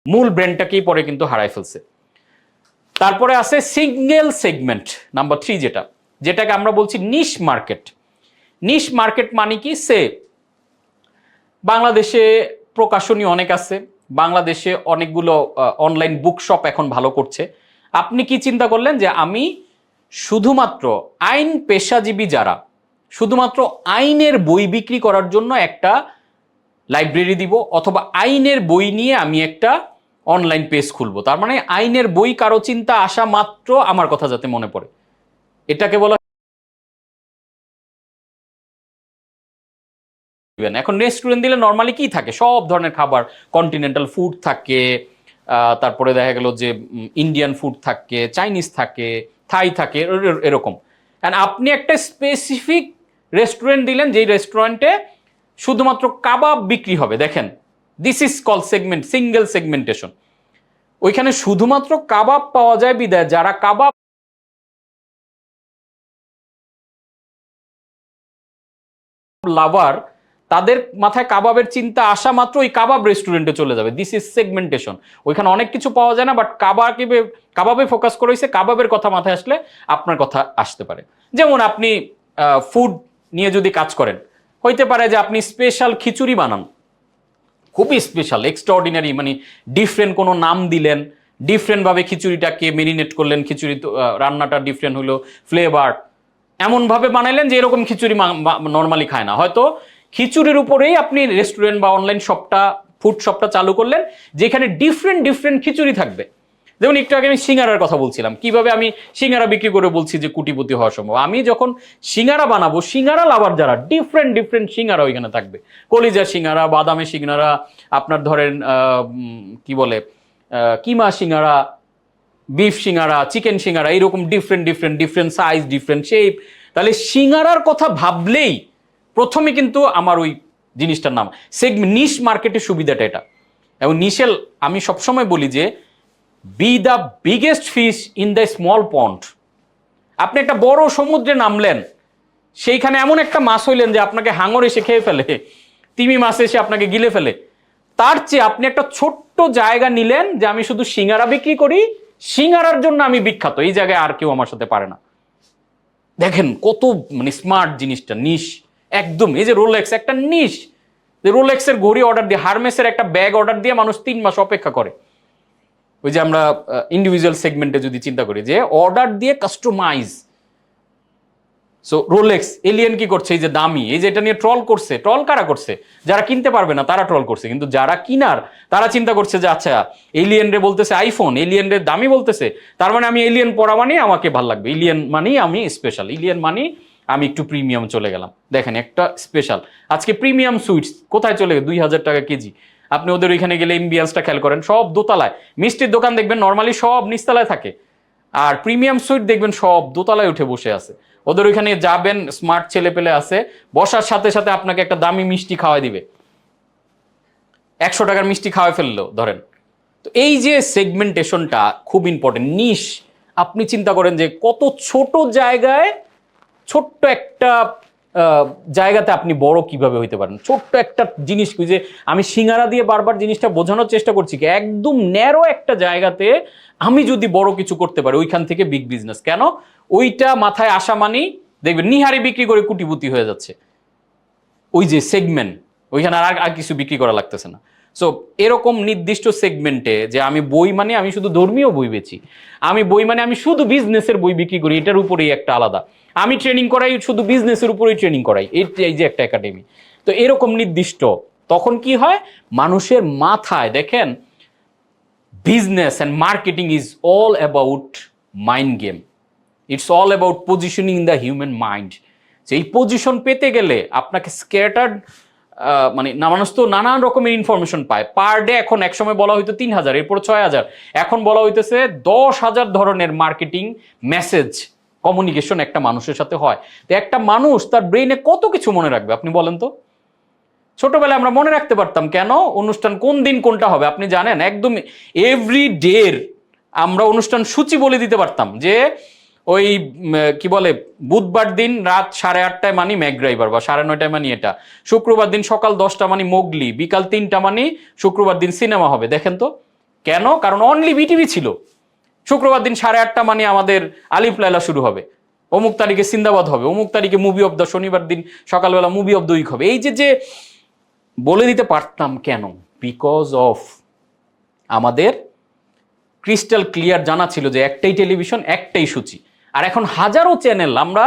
মূল ব্র্যান্ডটাকেই পরে কিন্তু হারায় ফেলছে। তারপরে আছে সিঙ্গেল সেগমেন্ট নাম্বার 3, যেটাকে আমরা বলছি নিশ মার্কেট। নিশ মার্কেট মানে কি? বাংলাদেশে প্রকাশনী অনেক আছে, বাংলাদেশে অনেকগুলো অনলাইন বুকশপ এখন ভালো করছে। আপনি কি চিন্তা করলেন যে আমি শুধুমাত্র আইন পেশাজীবী যারা শুধুমাত্র আইনের বই বিক্রি করার জন্য একটা লাইব্রেরি দিব, অথবা আইনের বই নিয়ে আমি একটা অনলাইন পেজ খুলবো। তার মানে আইনের বই কারো চিন্তা আসা মাত্র আমার কথা যাতে মনে পড়ে, এটাকে বলা। এখন রেস্টুরেন্ট দিলে নর্মালি কি থাকে? সব ধরনের খাবার, কন্টিনেন্টাল ফুড থাকে, তারপরে দেখা গেল যে ইন্ডিয়ান ফুড থাকে, চাইনিজ থাকে, থাই থাকে, এরকম। আপনি একটা স্পেসিফিক রেস্টুরেন্ট দিলেন, যেই রেস্টুরেন্টে শুধুমাত্র কাবাব বিক্রি হবে। দেখেন, this is call segment, single segmentation. ওইখানে শুধুমাত্র কাবাব পাওয়া যায় বিদায় যারা কাবাব লাভার, তাদের মাথায় কাবাবের চিন্তা আসা মাত্র ওই কাবাব রেস্টুরেন্টে চলে যাবে। This is segmentation. ওইখানে অনেক কিছু পাওয়া যায় না, বাট কাবাবে ফোকাস করে হয়েছে, কাবাবের কথা মাথায় আসলে আপনার কথা আসতে পারে। যেমন আপনি ফুড নিয়ে যদি কাজ করেন, হইতে পারে যে আপনি স্পেশাল খিচুড়ি বানান, খুবই স্পেশাল, এক্সট্রাঅর্ডিনারি, মানে ডিফারেন্ট কোনো নাম দিলেন, ডিফারেন্টভাবে খিচুড়িটাকে মেরিনেট করলেন, খিচুড়ি রান্নাটা ডিফারেন্ট হলো, ফ্লেভার এমনভাবে বানাইলেন যে এরকম খিচুড়ি নর্মালি খায় না। হয়তো খিচুড়ির উপরেই আপনি রেস্টুরেন্ট বা অনলাইন শপটা, ফুড শপটা চালু করলেন, যেখানে ডিফারেন্ট ডিফারেন্ট খিচুড়ি থাকবে। যেমন একটু আগে আমি সিঙ্গারার কথা বলছিলাম, কিভাবে আমি সিঙ্গারা বিক্রি করে বলছি যে কোটিপতি হওয়া সম্ভব। আমি যখন সিঙ্গারা বানাবো, সিঙ্গারা লাভার যারা, ডিফারেন্ট ডিফারেন্ট সিঙ্গারা ওইখানে থাকবে। কলিজা সিঙ্গারা, বাদামের সিঙ্গারা, আপনার ধরেন কি বলে কিমা সিঙ্গারা, বিফ সিঙ্গারা, চিকেন সিঙ্গারা, এইরকম different different different size, different shape. তাহলে সিঙ্গারার কথা ভাবলেই প্রথমে কিন্তু আমার ওই জিনিসটার নাম নিশ মার্কেটের সুবিধাটা এটা। এবং নিশেল আমি সবসময় বলি যে be the biggest fish in the small pond. আপনি একটা বড় সমুদ্রে নামলেন, সেইখানে এমন একটা মাছ হইলেন যে আপনাকে হাঙর এসে খেয়ে ফেলে, তিমি মাছ এসে আপনাকে গিলে ফেলে। তার চেয়ে আপনি একটা ছোট্ট জায়গা নিলেন যে আমি শুধু সিঙ্গারা বিক্রি করি, সিঙ্গারার জন্য আমি বিখ্যাত, এই জায়গায় আর কেউ আমার সাথে পারে না। দেখেন কত মানে স্মার্ট জিনিসটা, নিশ একদম। এই যে রোলেক্স একটা নিশ, রোলেক্সের ঘড়ি অর্ডার দিয়ে, হারমেসের একটা ব্যাগ অর্ডার দিয়ে মানুষ 3 মাস অপেক্ষা করে। ওই যে আমরা ইন্ডিভিজুয়াল সেগমেন্টে যদি চিন্তা করি যে অর্ডার দিয়ে কাস্টমাইজ। সো রোলেক্স, এলিয়েন কি করছে? এই যে দামি, এই যে এটা নিয়ে ট্রল করছে। ট্রল কারা করছে? যারা কিনতে পারবে না তারা ট্রল করছে, কিন্তু যারা কিনার তারা চিন্তা করছে যে আচ্ছা এলিয়েন রে বলতেছে আইফোন, এলিয়েন রে দামি বলতেছে, তার মানে আমি এলিয়েন পরা মানে আমাকে ভাল লাগবে, এলিয়েন মানেই আমি স্পেশাল, এলিয়েন মানে আমি একটু প্রিমিয়াম চলে গেলাম। দেখেন একটা স্পেশাল, আজকে প্রিমিয়াম সুইটস কোথায় চলে গেছে? 2000 টাকা কেজি। আপনি ওদের ওইখানে গেলে এমবিএন্সটা খেয়াল করেন, সব দোতলায়। মিষ্টির দোকান দেখবেন নর্মালি সব নিচতলায় থাকে, আর প্রিমিয়াম সুইট দেখবেন সব দোতলায় উঠে বসে আছে। ওদের ওইখানে যাবেন, স্মার্ট ছেলে পেলে আছে, বসার সাথে সাথে আপনাকে একটা দামি মিষ্টি খাওয়াই দিবে, 100 টাকার মিষ্টি খাওয়াই ফেললো ধরেন। তো এই যে সেগমেন্টেশনটা খুব ইম্পর্টেন্ট। নিশ, আপনি চিন্তা করেন যে কত ছোট জায়গায়, ছোট্ট একটা জায়গাতে আপনি বড় কিভাবে হইতে পারেন। ছোট্ট একটা জিনিস, যে আমি সিঙ্গারা দিয়ে বারবার জিনিসটা বোঝানোর চেষ্টা করছি কি, একদম ন্যারো একটা জায়গাতে আমি যদি বড় কিছু করতে পারি, ওইখান থেকে বিগ বিজনেস। কেন? ওইটা মাথায় আসা মানেই দেখবেন নিহারি বিক্রি করে কোটিপতি হয়ে যাচ্ছে। ওই যে সেগমেন্ট, ওইখানে আর কিছু বিক্রি করা লাগতেছে না। সো এরকম নির্দিষ্ট সেগমেন্টে যে আমি বই মানে আমি শুধু ধর্মীয় বই বেচি, আমি বই মানে আমি শুধু বিজনেসের বই বিক্রি করি, এটার উপরেই একটা আলাদা। আমি ট্রেনিং করাই শুধু বিজনেসের উপরেই ট্রেনিং করাই, এই যে একটা একাডেমি। তো এরকম নির্দিষ্ট, তখন কি হয় মানুষের মাথায়, দেখেন business and marketing is all about mind game, it's all about positioning the human mind. যে এই পজিশন পেতে গেলে আপনাকে স্ক্যাটার্ড, মানে মানুষ তো নানান রকমের ইনফরমেশন পায় পার ডে। এখন একসময় বলা হইতো 3000, এরপর 6000, এখন বলা হইতেছে 10,000 ধরনের মার্কেটিং মেসেজ কমিউনিকেশন একটা মানুষের সাথে হয়। তো একটা মানুষ তার ব্রেইনে কত কিছু মনে রাখবে আপনি বলেন তো? ছোটবেলায় আমরা মনে রাখতে পারতাম কেন অনুষ্ঠান কোন দিন কোনটা হবে, আপনি জানেন একদম এভরি ডের আমরা অনুষ্ঠান সূচি বলে দিতে পারতাম যে ওই কি বলে বুধবার দিন রাত 8:30টায় মানি ম্যাকড্রাইভার বা 9:30টায় মানি এটা, শুক্রবার দিন সকাল 10টা মানি মোগলি, বিকাল 3টা মানি শুক্রবার দিন সিনেমা হবে। দেখেন তো কেন? কারণ অনলি বিটিভি ছিল। শুক্রবার দিন 8:30 মানে আমাদের আলিফ লায়লা শুরু হবে, অমুক তারিখে সিন্দাবাদ হবে, অমুক তারিখে মুভি অফ দ্য, শনিবার দিন সকালবেলা মুভি অফ দ্য উইক হবে। এই যে বলে দিতে পারতাম কেন? বিকজ অফ আমাদের ক্রিস্টাল ক্লিয়ার জানা ছিল যে একটাই টেলিভিশন, একটাই সূচি। আর এখন হাজারো চ্যানেল, আমরা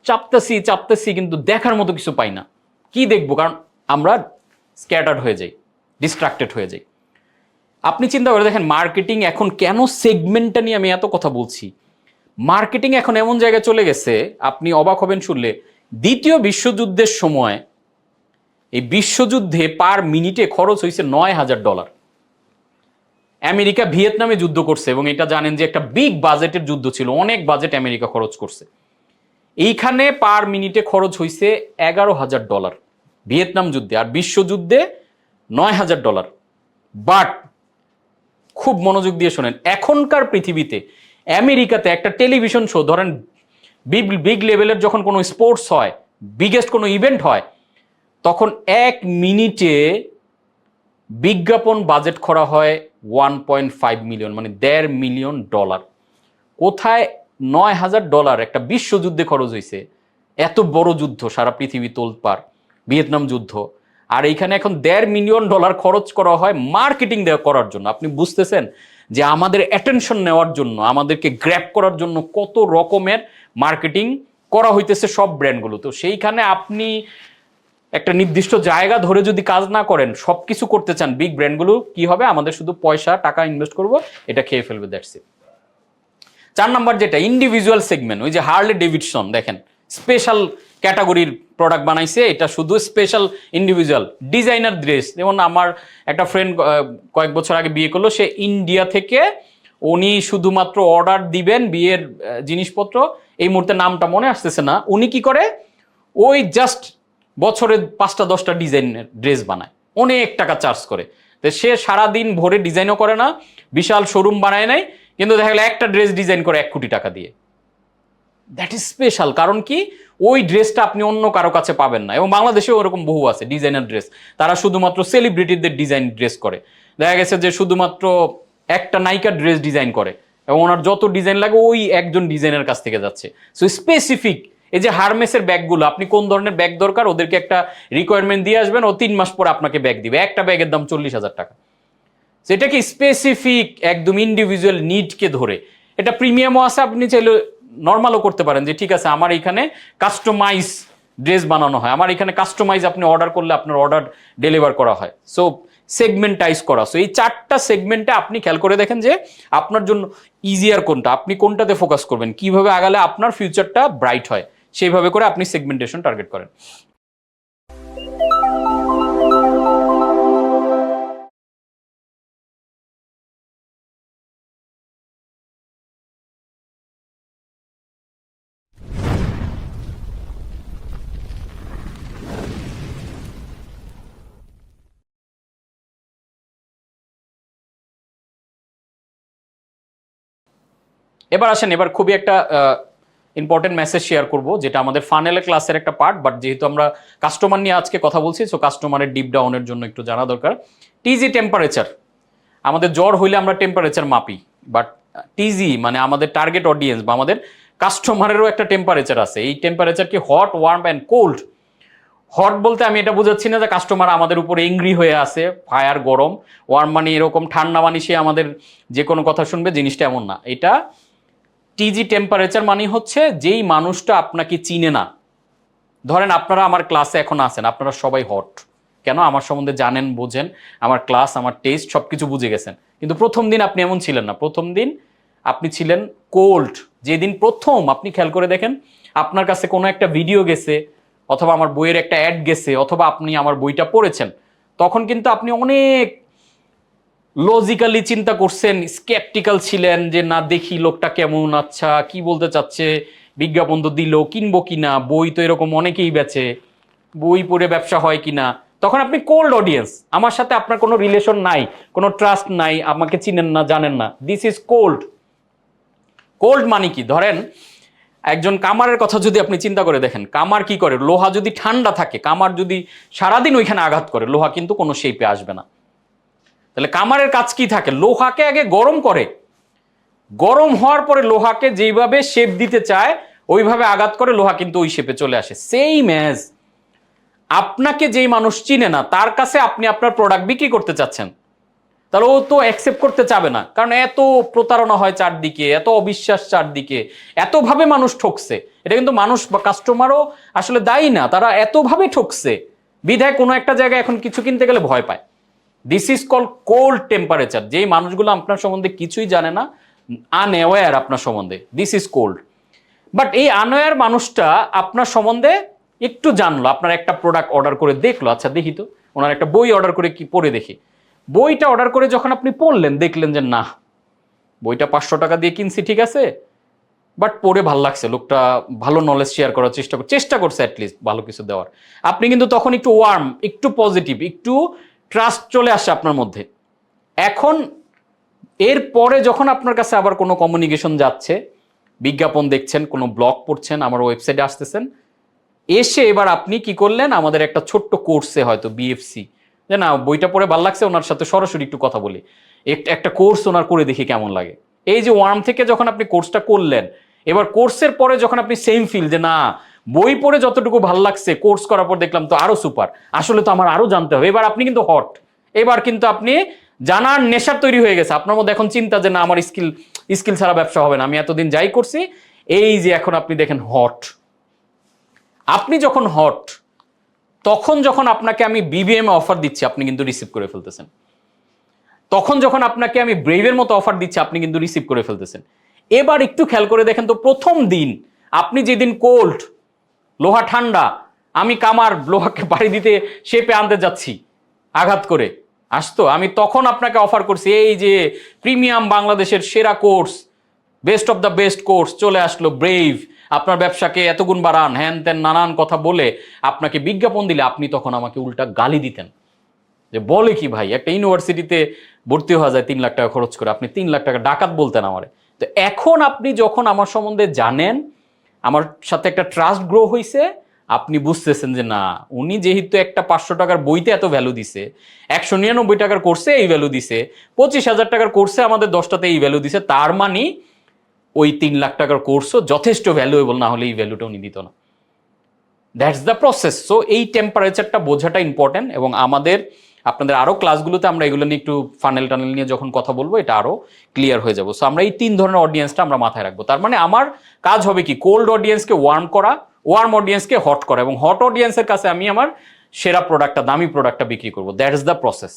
চাপতেছি কিন্তু দেখার মতো কিছু পাই না। কি দেখবো? কারণ আমরা স্ক্যাটার্ড হয়ে যাই, ডিস্ট্রাক্টেড হয়ে যাই। আপনি চিন্তা করে দেখেন মার্কেটিং এখন কেন, সেগমেন্টটা নিয়ে আমি এত কথা বলছি। মার্কেটিং এখন এমন জায়গায় চলে গেছে, আপনি অবাক হবেন শুনলে, দ্বিতীয় বিশ্বযুদ্ধের সময় এই বিশ্বযুদ্ধে পার মিনিটে খরচ হয়েছে $9,000। আমেরিকা ভিয়েতনামে যুদ্ধ করছে এবং এটা জানেন যে একটা বিগ বাজেটের যুদ্ধ ছিল, অনেক বাজেট আমেরিকা খরচ করছে। এইখানে পার মিনিটে খরচ হয়েছে $11,000 ভিয়েতনাম যুদ্ধে, আর বিশ্বযুদ্ধে $9,000। বাট খুব মনোযোগ দিয়ে শোনেন, এখনকার পৃথিবীতে আমেরিকাতে একটা টেলিভিশন শো, ধরেন বিগ লেভেলের যখন কোনো স্পোর্টস হয়, বিগেস্ট কোনো ইভেন্ট হয়, তখন 1 মিনিটে বিজ্ঞাপন বাজেট করা হয় 1.5 মিলিয়ন, মানে $1.5 মিলিয়ন। কোথায় $9,000 একটা বিশ্বযুদ্ধে খরচ হয়েছে? এত বড় যুদ্ধ, সারা পৃথিবী তোলপাড়, ভিয়েতনাম যুদ্ধ, আর এইখানে এখন $1.5 মিলিয়ন খরচ করা হয় মার্কেটিং করার জন্য। আপনি বুঝতেছেন যে আমাদের অ্যাটেনশন নেওয়ার জন্য, আমাদেরকে গ্র্যাব করার জন্য কত রকমের মার্কেটিং করা হইতেছে সব ব্র্যান্ডগুলো। তো সেইখানে আপনি একটা নির্দিষ্ট জায়গা ধরে যদি কাজ না করেন, সবকিছু করতে চান, বিগ ব্র্যান্ডগুলো কি হবে? আমাদের শুধু পয়সা টাকা ইনভেস্ট করব, এটা খেয়ে ফেলবে, দ্যাটস ইট। 4 নাম্বার যেটা ইন্ডিভিজুয়াল সেগমেন্ট, ওই যে হার্লে ডেভিডসন দেখেন স্পেশাল ক্যাটাগরির প্রোডাক্ট বানাইছে, এটা শুধু স্পেশাল ইন্ডিভিজুয়াল ডিজাইনার ড্রেস। যেমন আমার একটা ফ্রেন্ড কয়েক বছর আগে বিয়ে করলো, সে ইন্ডিয়া থেকে, উনি শুধুমাত্র অর্ডার দিবেন বিয়ের জিনিসপত্র, এই মুহূর্তে নামটা মনে আসতেছে না, উনি কি করে ওই জাস্ট বছরে 5টা-10টা ডিজাইনের ড্রেস বানায়, অনেক টাকা চার্জ করে। তো সে সারাদিন ভরে ডিজাইনও করে না, বিশাল শোরুম বানায় নাই, কিন্তু দেখা গেলো একটা ড্রেস ডিজাইন করে 1 কোটি টাকা দিয়ে। That is special. কারণ কি? ওই ড্রেসটা আপনি অন্য কারো কাছে পাবেন না। এবং বাংলাদেশেও ওরকম বহু আছে ডিজাইনার ড্রেস, তারা শুধুমাত্র সেলিব্রিটিদের ডিজাইন ড্রেস করে। দেখা গেছে যে শুধুমাত্র একটা নায়িকার ড্রেস ডিজাইন করে এবং ওনার যত ডিজাইন লাগে ওই একজন ডিজাইনের কাছ থেকে যাচ্ছে। সো স্পেসিফিক, এই যে হারমেসের ব্যাগগুলো, আপনি কোন ধরনের ব্যাগ দরকার, ওদেরকে একটা রিকোয়ারমেন্ট দিয়ে আসবেন, ও 3 মাস পর আপনাকে ব্যাগ দিবে। একটা ব্যাগের দাম 40,000 টাকা। সেটা কি স্পেসিফিক, একদম ইন্ডিভিজুয়াল নিডকে ধরে। এটা প্রিমিয়ামও আছে, আপনি চাইলে নর্মালও করতে পারেন, যে ঠিক আছে আমার এখানে কাস্টমাইজ ড্রেস বানানো হয়, আমার এখানে কাস্টমাইজ আপনি অর্ডার করলে আপনার অর্ডার ডেলিভার করা হয়। সো সেগমেন্টাইজ করা। সো এই 4টা সেগমেন্টে আপনি খেয়াল করে দেখেন যে আপনার জন্য ইজিয়ার কোনটা, আপনি কোনটাতে ফোকাস করবেন, কিভাবে আগালে আপনার ফিউচারটা ব্রাইট হয়, সেইভাবে করে আপনি সেগমেন্টেশন টার্গেট করেন। এবার আসেন, এবার খুবই একটা ইম্পর্টেন্ট মেসেজ শেয়ার করব, যেটা আমাদের ফানেল ক্লাসের একটা পার্ট, বাট যেহেতু আমরা কাস্টমার নিয়ে আজকে কথা বলছি, সো কাস্টমারের ডিপ ডাউনের জন্য একটু জানা দরকার। টিজি টেম্পারেচার, আমাদের জ্বর হইলে আমরা টেম্পারেচার মাপি, বাট টিজি মানে আমাদের টার্গেট অডিয়েন্স বা আমাদের কাস্টমারেরও একটা টেম্পারেচার আছে। এই টেম্পারেচার কি hot, warm and cold. Hot বলতে আমি এটা বোঝাচ্ছি না যে কাস্টমার আমাদের উপর এংরি হয়ে আছে, ফায়ার গরম। ওয়ার্ম মানে এরকম ঠান্ডা মানে সে আমাদের যে কোনো কথা শুনবে, জিনিসটা এমন না। এটা টিজি টেম্পারেচার মানে হচ্ছে যেই মানুষটা আপনাকে চিনে না, ধরেন আপনারা আমার ক্লাসে এখন আছেন, আপনারা সবাই হট, কেন? আমার সম্বন্ধে জানেন, বোঝেন, আমার ক্লাস, আমার টেস্ট সবকিছু বুঝে গেছেন। কিন্তু প্রথম দিন আপনি এমন ছিলেন না, প্রথম দিন আপনি ছিলেন কোল্ড। যেদিন প্রথম আপনি খেয়াল করে দেখেন আপনার কাছে কোনো একটা ভিডিও গেছে, অথবা আমার বইয়ের একটা অ্যাড গেছে, অথবা আপনি আমার বইটা পড়েছেন, তখন কিন্তু আপনি অনেক লজিক্যালি চিন্তা করছেন, স্কেপটিক্যাল ছিলেন যে না দেখি লোকটা কেমন, আচ্ছা কি বলতে চাচ্ছে, বিজ্ঞাপন তো দিল, কিনবো কিনা, বই তো এরকম অনেকেই বেচে, বই পড়ে ব্যবসা হয় কিনা। তখন আপনি কোল্ড অডিয়েন্স, আমার সাথে আপনার কোনো রিলেশন নাই, কোনো ট্রাস্ট নাই, আমাকে চিনেন না, জানেন না, দিস ইজ কোল্ড। কোল্ড মানে কি? ধরেন একজন কামারের কথা যদি আপনি চিন্তা করে দেখেন, কামার কি করে? লোহা যদি ঠান্ডা থাকে, কামার যদি সারাদিন ওইখানে আঘাত করে, লোহা কিন্তু কোনো শেপে আসবে না। তাহলে কামারের কাজ কি থাকে? লোহাকে আগে গরম করে, গরম হওয়ার পরে লোহাকে যেইভাবে শেপ দিতে চায় ওইভাবে আঘাত করে, লোহা কিন্তু ওই শেপে চলে আসে। সেইম অ্যাজ আপনাকে যেই মানুষ চিনে না তার কাছে আপনি আপনার প্রোডাক্ট বিক্রি করতে চাচ্ছেন, তাহলে ও তো অ্যাকসেপ্ট করতে চাবে না, কারণ এত প্রতারণা হয় চারদিকে, এত অবিশ্বাস চারদিকে, এতভাবে মানুষ ঠকছে। এটা কিন্তু মানুষ বা কাস্টমারও আসলে দায়ী না, তারা এতভাবে ঠকছে বিধায় কোনো একটা জায়গায় এখন কিছু কিনতে গেলে ভয় পায়। This is call cold temperature. যেই মানুষগুলো আপনার সম্বন্ধে কিছুই জানে না, আনঅ্যাওয়্যার আপনার সম্বন্ধে, দিস ইজ কোল্ড। বাট এই আনঅ্যাওয়্যার মানুষটা আপনার সম্বন্ধে একটু জানলো, আপনার একটা প্রোডাক্ট অর্ডার করে দেখলো, আচ্ছা দেখি তো, ওনার একটা বই অর্ডার করে কি পড়ে দেখি। বইটা অর্ডার করে যখন আপনি পড়লেন, দেখলেন যে না, বইটা 500 টাকা দিয়ে কিনছি ঠিক আছে, বাট পড়ে ভালো লাগছে, লোকটা ভালো নলেজ শেয়ার করার চেষ্টা করছে অ্যাটলিস্ট ভালো কিছু দেওয়ার। আপনি কিন্তু তখন একটু ওয়ার্ম, একটু পজিটিভ, একটু ট্রাস্ট চলে আসে আপনার মধ্যে। এখন এর পরে যখন আপনার কাছে আবার কোনো কমিউনিকেশন যাচ্ছে, বিজ্ঞাপন দেখছেন, কোনো ব্লগ পড়ছেন, আমার ওয়েবসাইটে আসতেছেন, এসে এবার আপনি কি করলেন, আমাদের একটা ছোট্ট কোর্সে হয়তো বিএফসি, যে না বইটা পড়ে ভালো লাগছে, ওনার সাথে সরাসরি একটু কথা বলি, একটা কোর্স ওনার করে দেখি কেমন লাগে। এই যে ওয়ার্ম থেকে যখন আপনি কোর্সটা করলেন, এবার কোর্সের পরে যখন আপনি সেম ফিল যে না বই পড়ে যতটুকু ভালো লাগছে, কোর্স করার পর দেখলাম তো আরো সুপার, আসলে তো আমার আরো জানতে হবে, এবার আপনি কিন্তু হট, এবার কিন্তু আপনি জানার নেশার তৈরি হয়ে গেছে আপনার মধ্যে। এখন চিন্তা যে না আমার স্কিল ছাড়া ব্যবসা হবে না, আমি এতদিন যাই করছি, এই যে এখন আপনি দেখেন হট। আপনি যখন হট, তখন যখন আপনাকে আমি বিবিএম অফার দিচ্ছি আপনি কিন্তু রিসিভ করে ফেলতেছেন, তখন যখন আপনাকে আমি ব্রেভের মতো অফার দিচ্ছি আপনি কিন্তু রিসিভ করে ফেলতেছেন। এবার একটু খেয়াল করে দেখেন তো, প্রথম দিন আপনি যেদিন কোল্ড, লোহা ঠান্ডা, আমি কামার লোহাকে বাড়ি দিতে শেপে আনতে যাচ্ছি আঘাত করে আসতো, আমি তখন আপনাকে অফার করছি এই যে প্রিমিয়াম বাংলাদেশের সেরা course, best of the best course চলে আসলো ব্রেভ, আপনার ব্যবসাকে এত গুণ বাড়ান, হ্যান ত্যান নানান কথা বলে আপনাকে বিজ্ঞাপন দিলে আপনি তখন আমাকে উল্টা গালি দিতেন যে বলে কি ভাই, একটা ইউনিভার্সিটিতে ভর্তি হওয়া যায় 3 লাখ টাকা খরচ করে, আপনি 3 লাখ টাকা ডাকাত বলতেন আমারে। তো এখন আপনি যখন আমার সম্বন্ধে জানেন, আমার সাথে একটা ট্রাস্ট গ্রো হয়েছে, আপনি বুঝতেছেন যে না উনি যেহেতু একটা 500 টাকার বইতে এত ভ্যালু দিছে, 199 টাকার কোর্সে এই ভ্যালু দিছে, 25,000 টাকার কোর্সে আমাদের 10টাতে এই ভ্যালু দিছে, তার মানে ওই 3 লাখ টাকার কোর্সও যথেষ্ট ভ্যালুয়েবল, না হলে এই ভ্যালুটা উনি দিত না। That's the process. সো এই টেম্পারেচারটা বোঝাটা ইম্পর্টেন্ট, এবং আমাদের আপনাদের আরো ক্লাসগুলোতে আমরা এগুলো নিয়ে একটু ফানেল টানেল নিয়ে যখন কথা বলবো এটা আরো ক্লিয়ার হয়ে যাবো। সো আমরা এই 3 ধরনের অডিয়েন্সটা আমরা মাথায় রাখবো। তার মানে আমার কাজ হবে কি, কোল্ড অডিয়েন্সকে ওয়ার্ম করা, ওয়ার্ম অডিয়েন্সকে হট করা, এবং হট অডিয়েন্সের কাছে আমি আমার সেরা প্রোডাক্টটা, দামি প্রোডাক্টটা বিক্রি করবো। That is the process.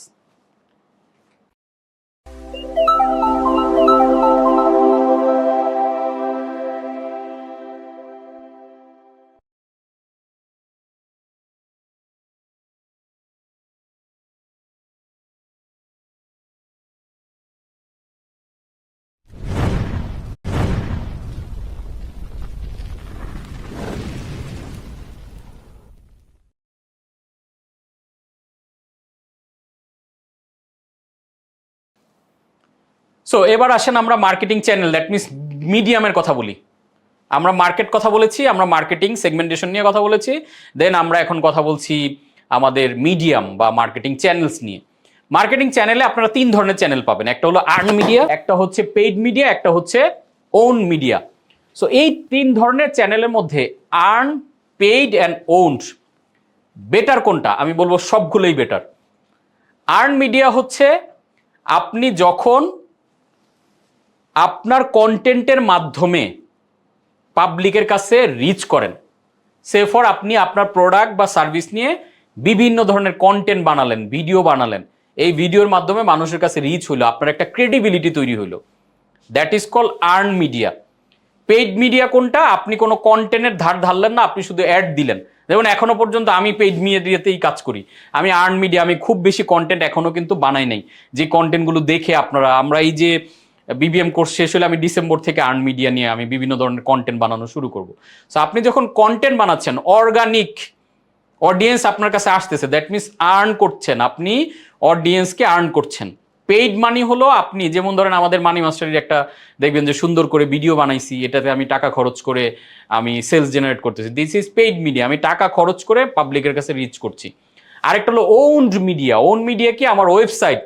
So এবার আসেন আমরা মার্কেটিং চ্যানেল, দ্যাট মিনস মিডিয়ামের কথা বলি। আমরা মার্কেট কথা বলেছি, আমরা মার্কেটিং সেগমেন্টেশন নিয়ে কথা বলেছি, দেন আমরা এখন কথা বলছি আমাদের মিডিয়াম বা মার্কেটিং চ্যানেলস নিয়ে। মার্কেটিং চ্যানেলে আপনারা 3 ধরনের চ্যানেল পাবেন, একটা হলো আর্ন মিডিয়া, একটা হচ্ছে পেইড মিডিয়া, একটা হচ্ছে ওন মিডিয়া। সো এই 3 ধরনের চ্যানেলের মধ্যে earn, paid and owned, better কোনটা? আমি বলবো সবগুলোই বেটার। আর্ন মিডিয়া হচ্ছে আপনি যখন আপনার কন্টেন্টের মাধ্যমে পাবলিকের কাছে রিচ করেন, সে ফর আপনি আপনার প্রোডাক্ট বা সার্ভিস নিয়ে বিভিন্ন ধরনের কন্টেন্ট বানালেন, ভিডিও বানালেন, এই ভিডিওর মাধ্যমে মানুষের কাছে রিচ হইলো, আপনার একটা ক্রেডিবিলিটি তৈরি হইলো, that is call earn media. Paid media কোনটা? আপনি কোনো কন্টেন্টের ধার ধারলেন না, আপনি শুধু অ্যাড দিলেন। যেমন এখনো পর্যন্ত আমি পেইড মিডিয়াতেই কাজ করি, আমি আর্ন মিডিয়া, আমি খুব বেশি কন্টেন্ট এখনো কিন্তু বানাই নাই, যে কন্টেন্টগুলো দেখে আপনারা, আমরা এই যে বিবিএম কোর্স শেষ হলে আমি ডিসেম্বর থেকে আর্ন মিডিয়া নিয়ে আমি বিভিন্ন ধরনের কন্টেন্ট বানানো শুরু করব। সো আপনি যখন কন্টেন্ট বানাচ্ছেন, অর্গানিক অডিয়েন্স আপনার কাছে আসতেছে, দ্যাট মিনস আর্ন করছেন, আপনি অডিয়েন্সকে আর্ন করছেন। পেইড মানি হলো আপনি যেমন ধরেন আমাদের মানি মাস্টারের একটা দেখবেন যে সুন্দর করে ভিডিও বানাইছি, এটাতে আমি টাকা খরচ করে আমি সেলস জেনারেট করতেছি, দিস ইজ পেইড মিডিয়া, আমি টাকা খরচ করে পাবলিকের কাছে রিচ করছি। আরেকটা হলো ওনড মিডিয়া। ওন মিডিয়া কি? আমার ওয়েবসাইট,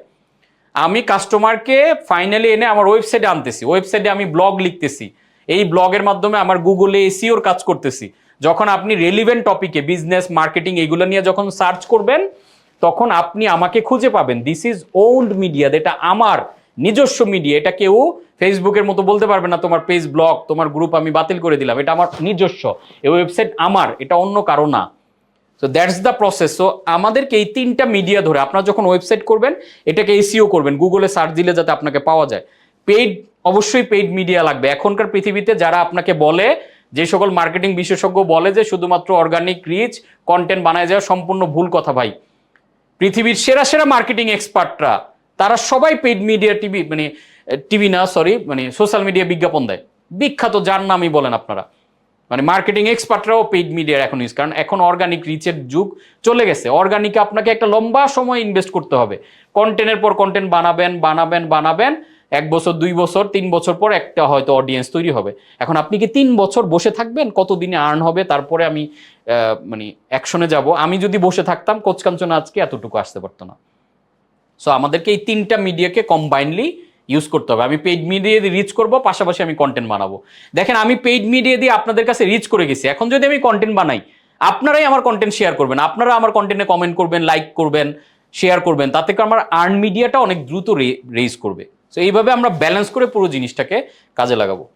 আমি কাস্টমারকে ফাইনালি এনে আমার ওয়েবসাইটে আনতেছি, ওয়েবসাইটে আমি ব্লগ লিখতেছি, এই ব্লগের মাধ্যমে আমার গুগলে এসইওর কাজ করতেছি। যখন আপনি রেলিভেন্ট টপিকে বিজনেস মার্কেটিং এগুলো নিয়ে যখন সার্চ করবেন তখন আপনি আমাকে খুঁজে পাবেন। দিস ইজ ওন্ড মিডিয়া, এটা আমার নিজস্ব মিডিয়া। এটা কেউ ফেসবুকের মতো বলতে পারবে না তোমার পেজ ব্লগ, তোমার গ্রুপ আমি বাতিল করে দিলাম। এটা আমার নিজস্ব, এই ওয়েবসাইট আমার, এটা অন্য কারো না। So that's the process. So আমাদেরকে এই 3টা মিডিয়া ধরে আপনারা যখন ওয়েবসাইট করবেন এটাকে এসইও করবেন, গুগলে সার্চ দিলে যাতে আপনাকে পাওয়া যায়। পেইড, অবশ্যই পেইড মিডিয়া লাগবে। এখনকার পৃথিবীতে যারা আপনাকে বলে, যে সকল মার্কেটিং বিশেষজ্ঞ বলে যে শুধুমাত্র অর্গানিক রিচ কন্টেন্ট বানায় যাওয়া, সম্পূর্ণ ভুল কথা ভাই। পৃথিবীর সেরা সেরা মার্কেটিং এক্সপার্টরা তারা সবাই পেইড মিডিয়া, টিভি না সরি মানে সোশ্যাল মিডিয়া বিজ্ঞাপন দেয়। বিখ্যাত যার নামই বলেন আপনারা, মানে মার্কেটিং এক্সপার্টরাও পেইড মিডিয়ার এখন ইউজ, কারণ এখন অর্গানিক রিচের যুগ চলে গেছে। অর্গানিকে আপনাকে একটা লম্বা সময় ইনভেস্ট করতে হবে, কন্টেন্টের পর কন্টেন্ট বানাবেন বানাবেন বানাবেন, 1 বছর 2 বছর 3 বছর পর একটা হয়তো অডিয়েন্স তৈরি হবে। এখন আপনি কি 3 বছর বসে থাকবেন? কতদিনে আর্ন হবে তারপরে আমি মানে অ্যাকশনে যাব? আমি যদি বসে থাকতাম কোচ কাঞ্চনা আজকে এতটুকু আসতে পারতো না। সো আমাদেরকে এই 3টা মিডিয়াকে কম্বাইনলি ইউজ করতে হবে। আমি পেইড মিডিয়া দিয়ে রিচ করবো, পাশাপাশি আমি কন্টেন্ট বানাবো। দেখেন আমি পেইড মিডিয়া দিয়ে আপনাদের কাছে রিচ করে গেছি, এখন যদি আমি কন্টেন্ট বানাই আপনারাই আমার কন্টেন্ট শেয়ার করবেন, আপনারা আমার কন্টেন্টে কমেন্ট করবেন, লাইক করবেন, শেয়ার করবেন, তাতে করে আমার আর্ন মিডিয়াটা অনেক দ্রুত রেইজ করবে। সো এইভাবে আমরা ব্যালেন্স করে পুরো জিনিসটাকে কাজে লাগাবো।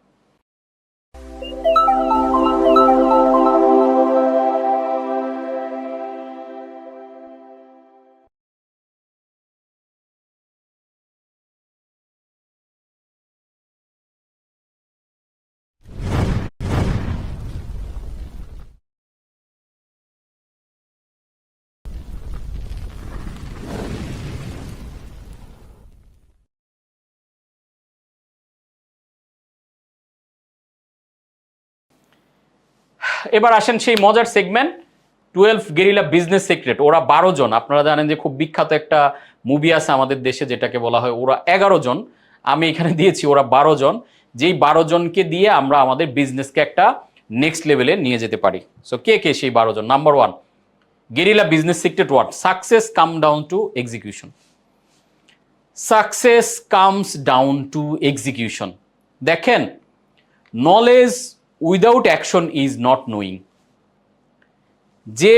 এবার আসেন সেই মজার সেগমেন্ট 12 গেরিলা বিজনেস সিক্রেট। ওরা 12 জন, আপনারা জানেন যে খুব বিখ্যাত একটা মুভি আছে আমাদের দেশে যেটাকে বলা হয় ওরা 11 জন, আমি এখানে দিয়েছি ওরা 12 জন। যেই 12 জনকে দিয়ে আমরা আমাদের বিজনেসকে একটা নেক্সট লেভেলে নিয়ে যেতে পারি। সো কে কে সেই 12 জন? Number 1, guerrilla business secret 1, success come down to execution. Success comes down to execution. দেখেন, knowledge without action is not knowing. যে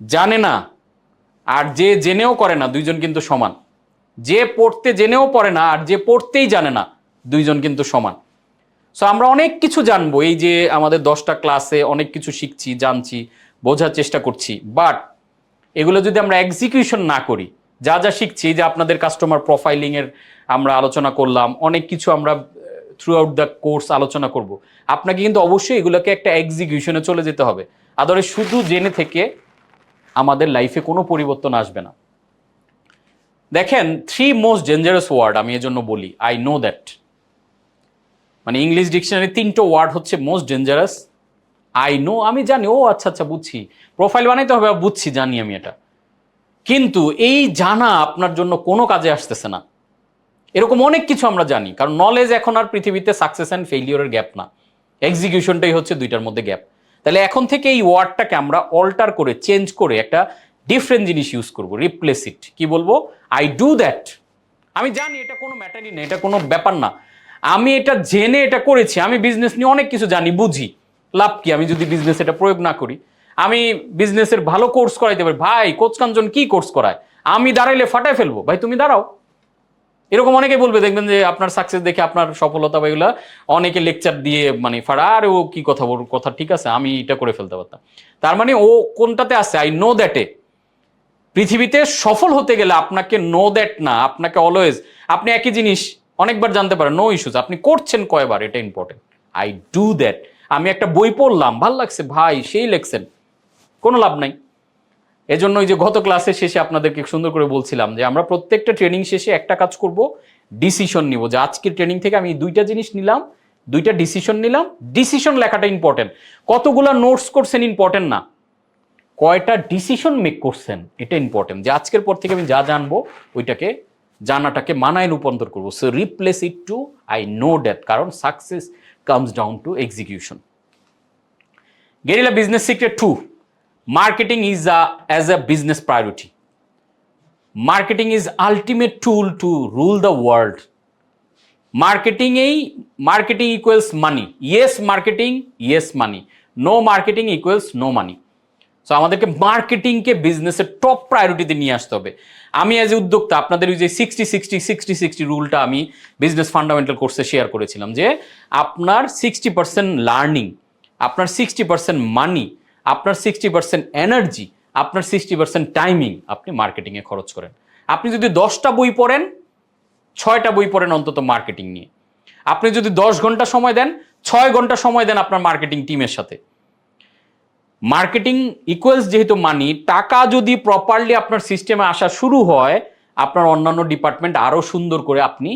জানে না আর যে জেনেও করে না দুইজন কিন্তু সমান। যে পড়তে জেনেও পড়ে না আর যে পড়তেই জানে না দুইজন কিন্তু সমান। সো আমরা অনেক কিছু জানবো, এই যে আমাদের 10টা ক্লাসে অনেক কিছু শিখছি, জানছি, বোঝার চেষ্টা করছি, বাট এগুলো যদি আমরা এক্সিকিউশন না করি, যা যা শিখছি, যে আপনাদের কাস্টমার প্রোফাইলিং এর আমরা আলোচনা করলাম, অনেক কিছু আমরা থ্রু আউট দ্য কোর্স আলোচনা করব, আপনাকে কিন্তু অবশ্যই এগুলোকে একটা এক্সিকিউশনে চলে যেতে হবে। আদরে শুধু জেনে থেকে আমাদের লাইফে কোনো পরিবর্তন আসবে না। দেখেন, 3 মোস্ট ডেঞ্জারাস ওয়ার্ড আমি এজন্য বলি, আই নো দ্যাট। মানে ইংলিশ ডিকশনারি 3টা ওয়ার্ড হচ্ছে মোস্ট ডেঞ্জারাস, আই নো, আমি জানি, ও আচ্ছা আচ্ছা বুঝছি, প্রোফাইল বানাইতে হবে, বুঝছি, জানি আমি এটা। কিন্তু এই জানা আপনার জন্য কোনো কাজে আসতেছে না। এরকম অনেক কিছু আমরা জানি, কারণ নলেজ এখন আর পৃথিবীতে সাকসেস অ্যান্ড ফেইলিওরের গ্যাপ না, এক্সিকিউশনটাই হচ্ছে দুইটার মধ্যে গ্যাপ। তাহলে এখন থেকে এই ওয়ার্ডটাকে আমরা অল্টার করে, চেঞ্জ করে একটা ডিফারেন্ট জিনিস ইউজ করব, রিপ্লেস ইট। কি বলবো? I do that. আমি জানি এটা কোনো ম্যাটারই না, এটা কোনো ব্যাপার না, আমি এটা জেনে এটা করেছি, আমি বিজনেস নিয়ে অনেক কিছু জানি, বুঝি, লাভ কি আমি যদি বিজনেস এটা প্রয়োগ না করি? আমি বিজনেসের ভালো কোর্স করাইতে পারি, ভাই কোচ কাঞ্চন কি কোর্স করায়, আমি দাঁড়াইলে ফাটাই ফেলবো, ভাই তুমি দাঁড়াও। এরকম অনেকে বলবে, দেখবেন যে আপনার সাকসেস দেখে, আপনার সফলতা বা এগুলা অনেকে লেকচার দিয়ে মানে ফাড়া, আর ও কি কথা বল, কথা ঠিক আছে, আমি এটা করে ফেলতে পারতাম। তার মানে ও কোনটাতে আছে? আই নো দ্যাটে। পৃথিবীতে সফল হতে গেলে আপনাকে নো দ্যাট না, আপনাকে অলওয়েজ, আপনি একই জিনিস অনেকবার জানতে পারেন, নো ইস্যুস, আপনি করছেন কয়বার, এটা ইম্পর্টেন্ট। I do that. আমি একটা বই পড়লাম, ভাল লাগছে, ভাই সেই লেখছেন, কোনো লাভ নাই। এজন্য ওই যে গত ক্লাসের শেষে আপনাদেরকে সুন্দর করে বলছিলাম যে আমরা প্রত্যেকটা ট্রেনিং শেষে একটা কাজ করব, ডিসিশন নিব, যে আজকের ট্রেনিং থেকে আমি 2টা জিনিস নিলাম, 2টা ডিসিশন নিলাম। ডিসিশন লেখাটা ইম্পর্টেন্ট, কতগুলা নোটস করছেন ইম্পর্টেন্ট না, কয়টা ডিসিশন মেক করছেন এটা ইম্পর্টেন্ট। যে আজকের পর থেকে আমি যা জানবো ওইটাকে, জানাটাকে মানায় রূপান্তর করবো। So replace it to I know that, কারণ success comes down to execution. Guerrilla business secret 2, marketing is as a business priority. Marketing is ultimate tool to rule the world. Marketing equals money. Yes marketing, yes money. No marketing equals no money. So আমাদেরকে মার্কেটিংকে বিজনেসের top প্রায়োরিটিতে নিয়ে আসতে হবে। আমি as a উদ্যোক্তা আপনাদের ওই যে 60-60-60-60 রুলটা আমি বিজনেস ফান্ডামেন্টাল কোর্সে শেয়ার করেছিলাম, যে আপনার 60% লার্নিং, আপনার 60% মানি, আপনার 60% এনার্জি, আপনার 60% টাইমিং আপনি মার্কেটিংয়ে খরচ করেন। আপনি যদি 10টা বই পড়েন, 6টা বই পড়েন অন্তত মার্কেটিং নিয়ে। আপনি যদি 10 ঘন্টা সময় দেন, 6 ঘন্টা সময় দেন আপনার মার্কেটিং টিমের সাথে। মার্কেটিং ইকুয়ালস যেহেতু মানি, টাকা যদি প্রপারলি আপনার সিস্টেমে আসা শুরু হয়, আপনার অন্যান্য ডিপার্টমেন্ট আরো সুন্দর করে আপনি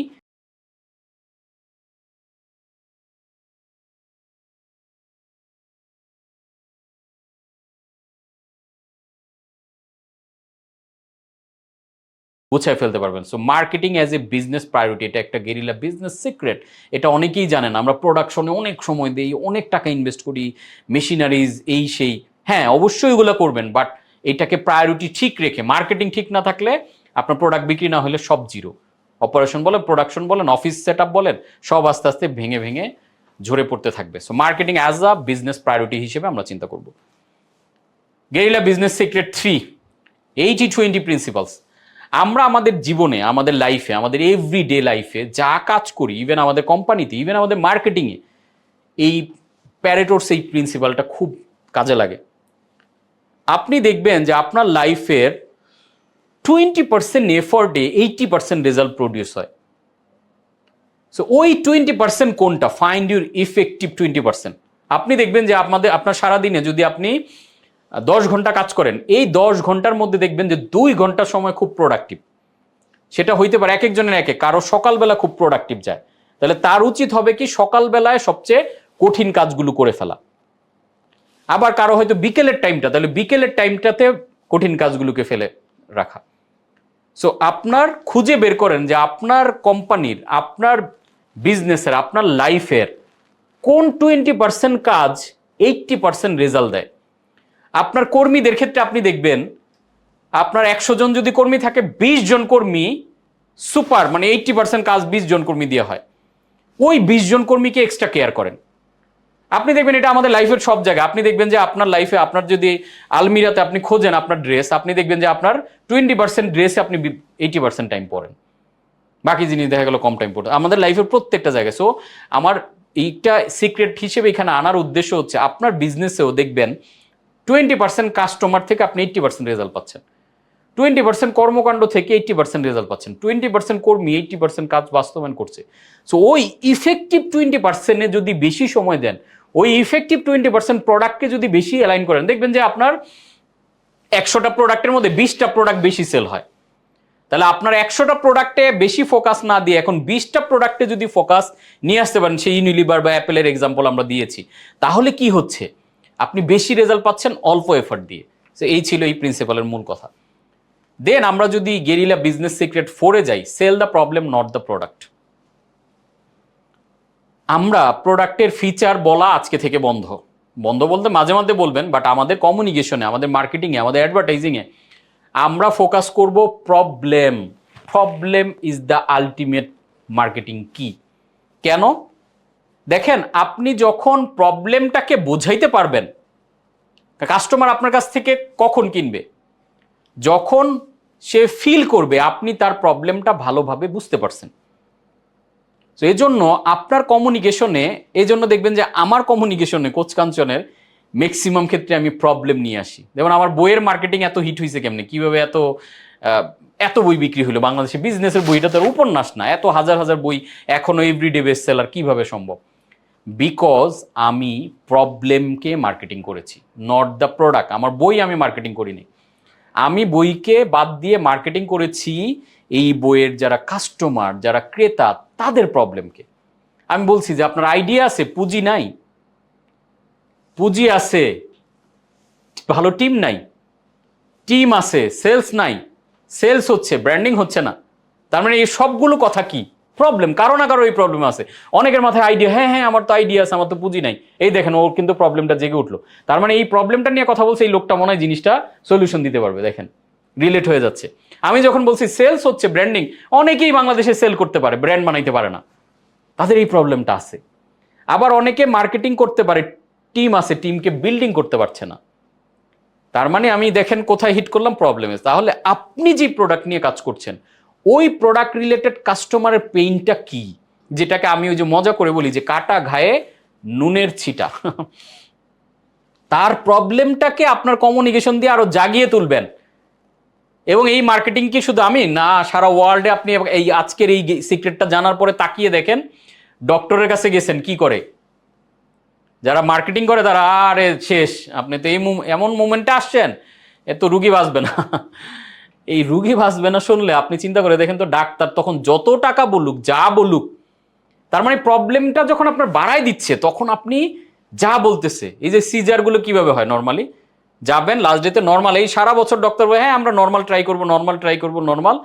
গুছায় ফেলতে পারবেন। So marketing as a business priority, এটা একটা গেরিলা বিজনেস সিক্রেট। এটা অনেকেই জানেন। আমরা প্রোডাকশনে অনেক সময় দিই, অনেক টাকা ইনভেস্ট করি, মেশিনারিজ এই সেই। হ্যাঁ, অবশ্যই এগুলো করবেন, বাট এটাকে প্রায়োরিটি ঠিক রেখে। মার্কেটিং ঠিক না থাকলে আপনার প্রোডাক্ট বিক্রি না হলে সব জিরো। অপারেশন বলেন, প্রোডাকশন বলেন, অফিস সেট আপ বলেন, সব আস্তে আস্তে ভেঙে ভেঙে ঝরে পড়তে থাকবে। So marketing as a business priority হিসেবে আমরা চিন্তা করব। Guerrilla business secret 3, 80-20 principles. আমরা আমাদের জীবনে, আমাদের লাইফে, আমাদের এভরিডে লাইফে যা কাজ করি, ইভেন আমাদের কোম্পানিতে, ইভেন আমাদের মার্কেটিংয়ে, এই প্যারেটোর সেই প্রিন্সিপালটা খুব কাজে লাগে। আপনি দেখবেন যে আপনার লাইফের 20% এফোর্টে 80% রেজাল্ট প্রডিউস হয়। সো ওই 20% কোনটা? Find your effective 20%। আপনি দেখবেন যে আপনার সারাদিনে যদি আপনি 10 ঘন্টা কাজ করেন, এই 10 ঘন্টার মধ্যে দেখবেন যে 2 ঘন্টা সময় খুব প্রোডাক্টিভ। সেটা হইতে পারে এক একজনের এক এক, কারো সকালবেলা খুব প্রোডাক্টিভ যায়, তাহলে তার উচিত হবে কি সকালবেলায় সবচেয়ে কঠিন কাজগুলো করে ফেলা। আবার কারো হয়তো বিকেলের টাইমটা, তাহলে বিকেলের টাইমটাতে কঠিন কাজগুলোকে ফেলে রাখা। সো আপনার খুঁজে বের করেন যে আপনার কোম্পানির, আপনার বিজনেসের, আপনার লাইফের কোন 20% কাজ 80% রেজাল্ট দেয়। আপনার কর্মীদের ক্ষেত্রে আপনি দেখবেন, আপনার 100 জন যদি কর্মী থাকে, 20 জন কর্মী সুপার, মানে 80% কাজ 20 জন কর্মী দিয়ে হয়। ওই 20 জন কর্মীকে এক্সট্রা কেয়ার করেন। আপনি দেখবেন এটা আমাদের লাইফের সব জায়গায়। আপনি দেখবেন যে আপনার লাইফে, আপনার যদি আলমিরাতে আপনি খোঁজেন আপনার ড্রেস, আপনি দেখবেন যে আপনার 20% ড্রেসে আপনি 80% টাইম পড়েন, বাকি জিনিস দেখা গেল কম টাইম পড়েন। আমাদের লাইফের প্রত্যেকটা জায়গায়। সো আমার এইটা সিক্রেট হিসেবে এখানে আনার উদ্দেশ্য হচ্ছে, আপনার বিজনেসেও দেখবেন 20% কাস্টমার থেকে আপনি 80% রেজাল্ট পাচ্ছেন, 20% কর্মকাণ্ড থেকে 80% রেজাল্ট পাচ্ছেন, 20% কর্মী 80% কাজ বাস্তবায়ন করছে। সো ওই ইফেক্টিভ 20%-এ যদি বেশি সময় দেন, ওই ইফেক্টিভ 20% প্রোডাক্টকে যদি বেশি অ্যালাইন করেন, দেখবেন যে আপনার 100টা প্রোডাক্টের মধ্যে 20টা প্রোডাক্ট বেশি সেল হয়। তাহলে আপনার 100টা প্রোডাক্টে বেশি ফোকাস না দিয়ে এখন 20টা প্রোডাক্টে যদি ফোকাস নিয়ে আসতে পারেন, সেই ইউনিলিভার বা অ্যাপেলের এক্সাম্পল আমরা দিয়েছি, তাহলে কি হচ্ছে? আপনি বেশি রেজাল্ট পাচ্ছেন অল্প এফর্ট দিয়ে। সো এই ছিল এই প্রিন্সিপালের মূল কথা। দেন আমরা যদি গেরিলা বিজনেস সিক্রেট 4-এ যাই, sell the problem not the product. আমরা প্রোডাক্টের ফিচার বলা আজকে থেকে বন্ধ বলতে মাঝে মাঝে বলবেন, বাট আমাদের কমিউনিকেশনে, আমাদের মার্কেটিংয়ে, আমাদের অ্যাডভার্টাইজিংয়ে আমরা ফোকাস করব problem. Problem is the ultimate marketing কি। কেন? দেখেন, আপনি যখন প্রবলেমটাকে বোঝাইতে পারবেন, কাস্টমার আপনার কাছ থেকে কখন কিনবে? যখন সে ফিল করবে আপনি তার প্রবলেমটা ভালোভাবে বুঝতে পারছেন। তো এই জন্য আপনার কমিউনিকেশনে, এই জন্য দেখবেন যে আমার কমিউনিকেশনে, কোচ কাঞ্চনের ম্যাক্সিমাম ক্ষেত্রে আমি প্রবলেম নিয়ে আসি। যেমন আমার বইয়ের মার্কেটিং এত হিট হয়েছে কেমনে, কিভাবে এত বই বিক্রি হলো বাংলাদেশে। বিজনেসের বইটা তো উপন্যাস না, এত হাজার হাজার বই এখনো এভরিডে বেস্ট সেলার কিভাবে সম্ভব? বিকজ আমি প্রবলেমকে মার্কেটিং করেছি, নট দ্য প্রোডাক্ট। আমার বই আমি মার্কেটিং করিনি, আমি বইকে বাদ দিয়ে মার্কেটিং করেছি এই বইয়ের যারা কাস্টমার, যারা ক্রেতা, তাদের প্রবলেমকে। আমি বলছি যে আপনার আইডিয়া আছে, পুঁজি নাই। পুঁজি আছে, ভালো টিম নাই। টিম আছে, সেলস নাই। সেলস হচ্ছে, ব্র্যান্ডিং হচ্ছে না। তার মানে এই সবগুলো কথা কি? প্রবলেম। কারো না কারো এই প্রবলেম আছে। অনেকের মাথায় আইডিয়া, হ্যাঁ হ্যাঁ আমার তো আইডিয়া আছে, আমার তো পুঁজি নাই। এই দেখেন, ওর কিন্তু প্রবলেমটা জেগে উঠলো। তার মানে এই প্রবলেমটা নিয়ে কথা বলছে এই লোকটা, মনে হয় জিনিসটা সলিউশন দিতে পারবে। দেখেন, রিলেট হয়ে যাচ্ছে। আমি যখন বলছি সেলস হচ্ছে ব্র্যান্ডিং, অনেকেই বাংলাদেশে সেল করতে পারে, ব্র্যান্ড বানাইতে পারে না, তাদের এই প্রবলেমটা আছে। আবার অনেকে মার্কেটিং করতে পারে, টিম আছে, টিমকে বিল্ডিং করতে পারছে না। তার মানে আমি দেখেন কোথায় হিট করলাম, প্রবলেমে। তাহলে আপনি যে প্রোডাক্ট নিয়ে কাজ করছেন, ওই প্রোডাক্ট রিলেটেড কাস্টমারের পেইনটা কি, যেটাকে আমি ওই যে মজা করে বলি যে কাটা ঘায়ে নুনের ছিটা, তার প্রবলেমটাকে আপনার কমিউনিকেশন দিয়ে আরো জাগিয়ে তুলবেন। এবং এই মার্কেটিং কি শুধু আমি না, সারা ওয়ার্ল্ডে আপনি এই আজকের এই সিক্রেটটা জানার পরে তাকিয়ে দেখেন, ডক্টরের কাছে গেছেন কি করে, যারা মার্কেটিং করে তারা আরে শেষ, আপনি তো এই এমন মোমেন্টে আসছেন, এ তো রুগী বাঁচবে না। এই রুগী বাঁচবে না শুনলে আপনি চিন্তা করে দেখেন তো, ডাক্তার তখন যত টাকা বলুক, যা বলুক, তার মানে প্রবলেমটা যখন আপনার বাড়াই দিচ্ছে, তখন আপনি যা বলতেছে, এই যে সিজারগুলো কিভাবে হয় নর্মালি, যাবেন লাস্ট ডেতে নর্মাল, এই সারা বছর ডক্টর বলে হ্যাঁ আমরা নর্মাল ট্রাই করবো, নর্মাল ট্রাই করবো, নর্মাল,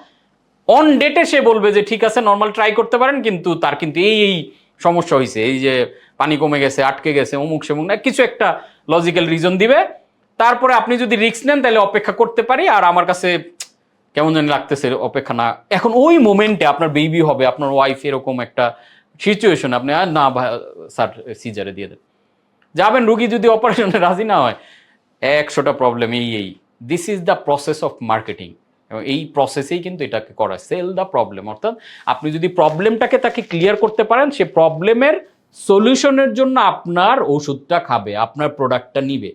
অন ডেটে সে বলবে যে ঠিক আছে নর্মাল ট্রাই করতে পারেন, কিন্তু তার কিন্তু এই সমস্যা হয়েছে, এই যে পানি কমে গেছে, আটকে গেছে, অমুক সেমুক না, কিছু একটা লজিক্যাল রিজন দিবে। তারপরে আপনি যদি রিস্ক নেন তাহলে অপেক্ষা করতে পারি, আর আমার কাছে কেমন জানি লাগতেছে অপেক্ষা না। এখন ওই মোমেন্টে আপনার বেবি হবে, আপনার ওয়াইফ, এরকম একটা সিচুয়েশন, আপনি না স্যার সিজারে দিয়ে দেন, যাবেন, রুগী যদি অপারেশনে রাজি না হয়, 100টা প্রবলেম। এই this is the process of marketing, এবং এই প্রসেসেই কিন্তু এটাকে করা, সেল দ্য প্রবলেম। অর্থাৎ আপনি যদি প্রবলেমটাকে তাকে ক্লিয়ার করতে পারেন, সে প্রবলেমের সলিউশনের জন্য আপনার ওষুধটা খাবে, আপনার প্রোডাক্টটা নিবে।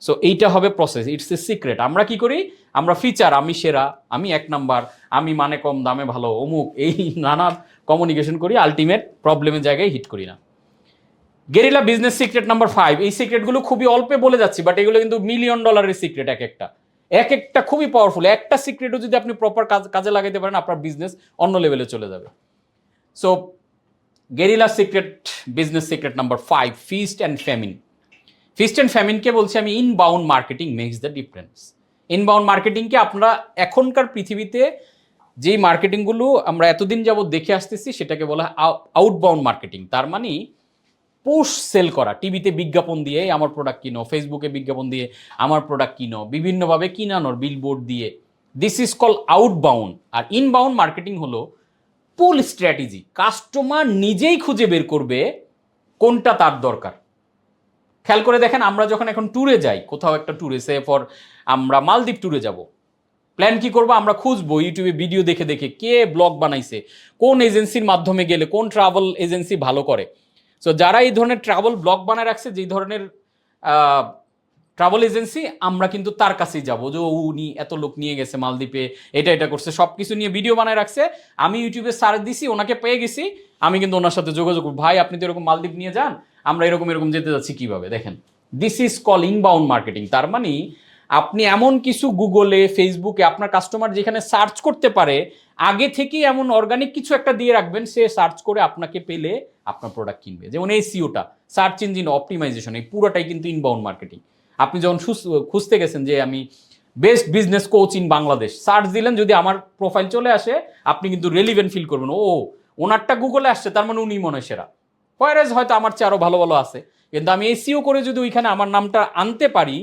সো এইটা হবে প্রসেস, ইটস এ সিক্রেট। আমরা কি করি, আমরা ফিচার, আমি সেরা, আমি 1 নাম্বার, আমি মানে কম দামে ভালো, অমুক, এই নানা কমিউনিকেশন করি, আলটিমেট প্রবলেমের জায়গায় হিট করি না। গেরিলা বিজনেস সিক্রেট নাম্বার 5, এই সিক্রেটগুলো খুবই অল্পে বলে যাচ্ছি, বাট এগুলো কিন্তু $1 মিলিয়ন সিক্রেট, এক একটা খুবই পাওয়ারফুল। একটা সিক্রেটও যদি আপনি প্রপার কাজে লাগাইতে পারেন, আপনার বিজনেস অন্য লেভেলে চলে যাবে। So guerrilla secret, business secret number 5, feast and famine. Feast and ফ্যামিনকে বলছি আমি inbound marketing makes the difference. Inbound মার্কেটিংকে আপনারা এখনকার পৃথিবীতে যেই মার্কেটিংগুলো আমরা এতদিন যাবত দেখে আসতেছি, সেটাকে বলা হয় আউটবাউন্ড মার্কেটিং। তার মানে পোস্ট সেল করা, টিভিতে বিজ্ঞাপন দিয়ে আমার প্রোডাক্ট কিনো, ফেসবুকে বিজ্ঞাপন দিয়ে আমার প্রোডাক্ট কিনো, বিভিন্নভাবে কিনানোর বিলবোর্ড দিয়ে, দিস ইজ কল আউটবাউন্ড। আর ইনবাউন্ড মার্কেটিং হলো পুল স্ট্র্যাটেজি, কাস্টমার নিজেই খুঁজে বের করবে কোনটা তার দরকার। খেয়াল করে দেখেন, আমরা যখন এখন ট্যুরে যাই, কোথাও একটা ট্যুরে, সে ফর আমরা মালদ্বীপ ট্যুরে যাব, প্ল্যান কি করবো, আমরা খুঁজবো ইউটিউবে ভিডিও দেখে দেখে কে ব্লগ বানাইছে, কোন এজেন্সির মাধ্যমে গেলে, কোন ট্রাভেল এজেন্সি ভালো করে। সো যারা এই ধরনের ট্রাভেল ব্লগ বানায় রাখছে, যেই ধরনের ট্রাভেল এজেন্সি, আমরা কিন্তু তার কাছেই যাবো, যে উনি এত লোক নিয়ে গেছে মালদ্বীপে, এটা করছে, সব কিছু নিয়ে ভিডিও বানায় রাখছে, আমি ইউটিউবে সার্চ দিছি, ওনাকে পেয়ে গেছি, আমি কিন্তু ওনার সাথে যোগাযোগ করব, ভাই আপনি তো এরকম মালদ্বীপ নিয়ে যান, আমরা এরকম যেতে যাচ্ছি কিভাবে। দেখেন, this is call inbound marketing. তার মানে আপনি এমন কিছু গুগলে, ফেসবুকে আপনার কাস্টমার যেখানে সার্চ করতে পারে, আগে থেকেই এমন অর্গানিক কিছু একটা দিয়ে রাখবেন, সে সার্চ করে আপনাকে পেলে আপনার প্রোডাক্ট কিনবে। যেমন এসইওটা, সার্চ ইঞ্জিন অপটিমাইজেশন, এই পুরোটাই কিন্তু ইনবাউন্ড মার্কেটিং। আপনি যখন খুঁজতে গেছেন যে আমি best business coach in Bangladesh, search দিলেন, যদি আমার প্রোফাইল চলে আসে, আপনি কিন্তু রেলিভেন্ট ফিল করবেন, ও ওনারটা গুগলে আসছে, তার মানে উনি মনে হয় সেরা, পয়েরেজ হয়তো আমার চেয়ে আরো ভালো ভালো আছে, কিন্তু আমি এসইও করে যদি ওইখানে আমার নামটা আনতে পারি,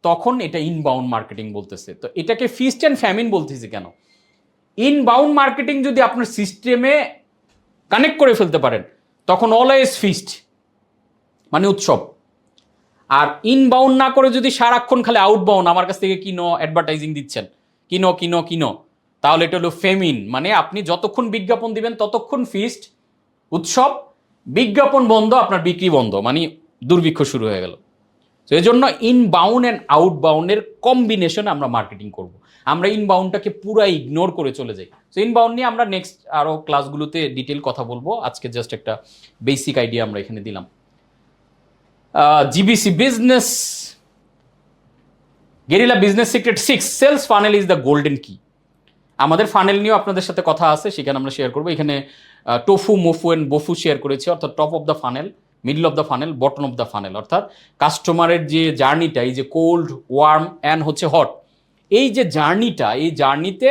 তখন এটা ইনবাউন্ড মার্কেটিং বলতেছে। তো এটাকে ফিস্ট অ্যান্ড ফ্যামিন বলতেছি কেন? ইনবাউন্ড মার্কেটিং যদি আপনার সিস্টেমে কানেক্ট করে ফেলতে পারেন, তখন অলওয়েজ ফিস্ট, মানে উৎসব। আর ইনবাউন্ড না করে যদি সারাক্ষণ খালি আউটবাউন্ড, আমার কাছ থেকে কিনো, অ্যাডভার্টাইজিং দিচ্ছেন, কিনো কিনো কিনো, তাহলে এটা হলো ফেমিন। মানে আপনি যতক্ষণ বিজ্ঞাপন দিবেন ততক্ষণ ফিস্ট, উৎসব, বিজ্ঞাপন বন্ধ, আপনার বিক্রি বন্ধ, মানে দুর্ভিক্ষ শুরু হয়ে গেল। তো এই জন্য ইনবাউন্ড অ্যান্ড আউটবাউন্ডের কম্বিনেশনে আমরা মার্কেটিং করব। আমরা ইনবাউন্ডটাকে পুরো ইগনোর করে চলে যাই। তো ইনবাউন্ড নিয়ে আমরা নেক্সট আরও ক্লাসগুলোতে ডিটেল কথা বলবো, আজকে জাস্ট একটা বেসিক আইডিয়া আমরা এখানে দিলাম। GBC business, guerrilla business secret 6, sales funnel is the golden key. আমাদের ফানেল নিয়েও আপনাদের সাথে কথা আছে, সেখানে আমরা শেয়ার করবো। এখানে টোফু, মোফু অ্যান্ড বফু শেয়ার করেছি, অর্থাৎ top of the funnel, middle of the funnel, bottom of the funnel. অর্থাৎ কাস্টমারের যে জার্নিটা, এই যে কোল্ড, ওয়ার্ম অ্যান্ড হচ্ছে হট, এই যে জার্নিটা, এই জার্নিতে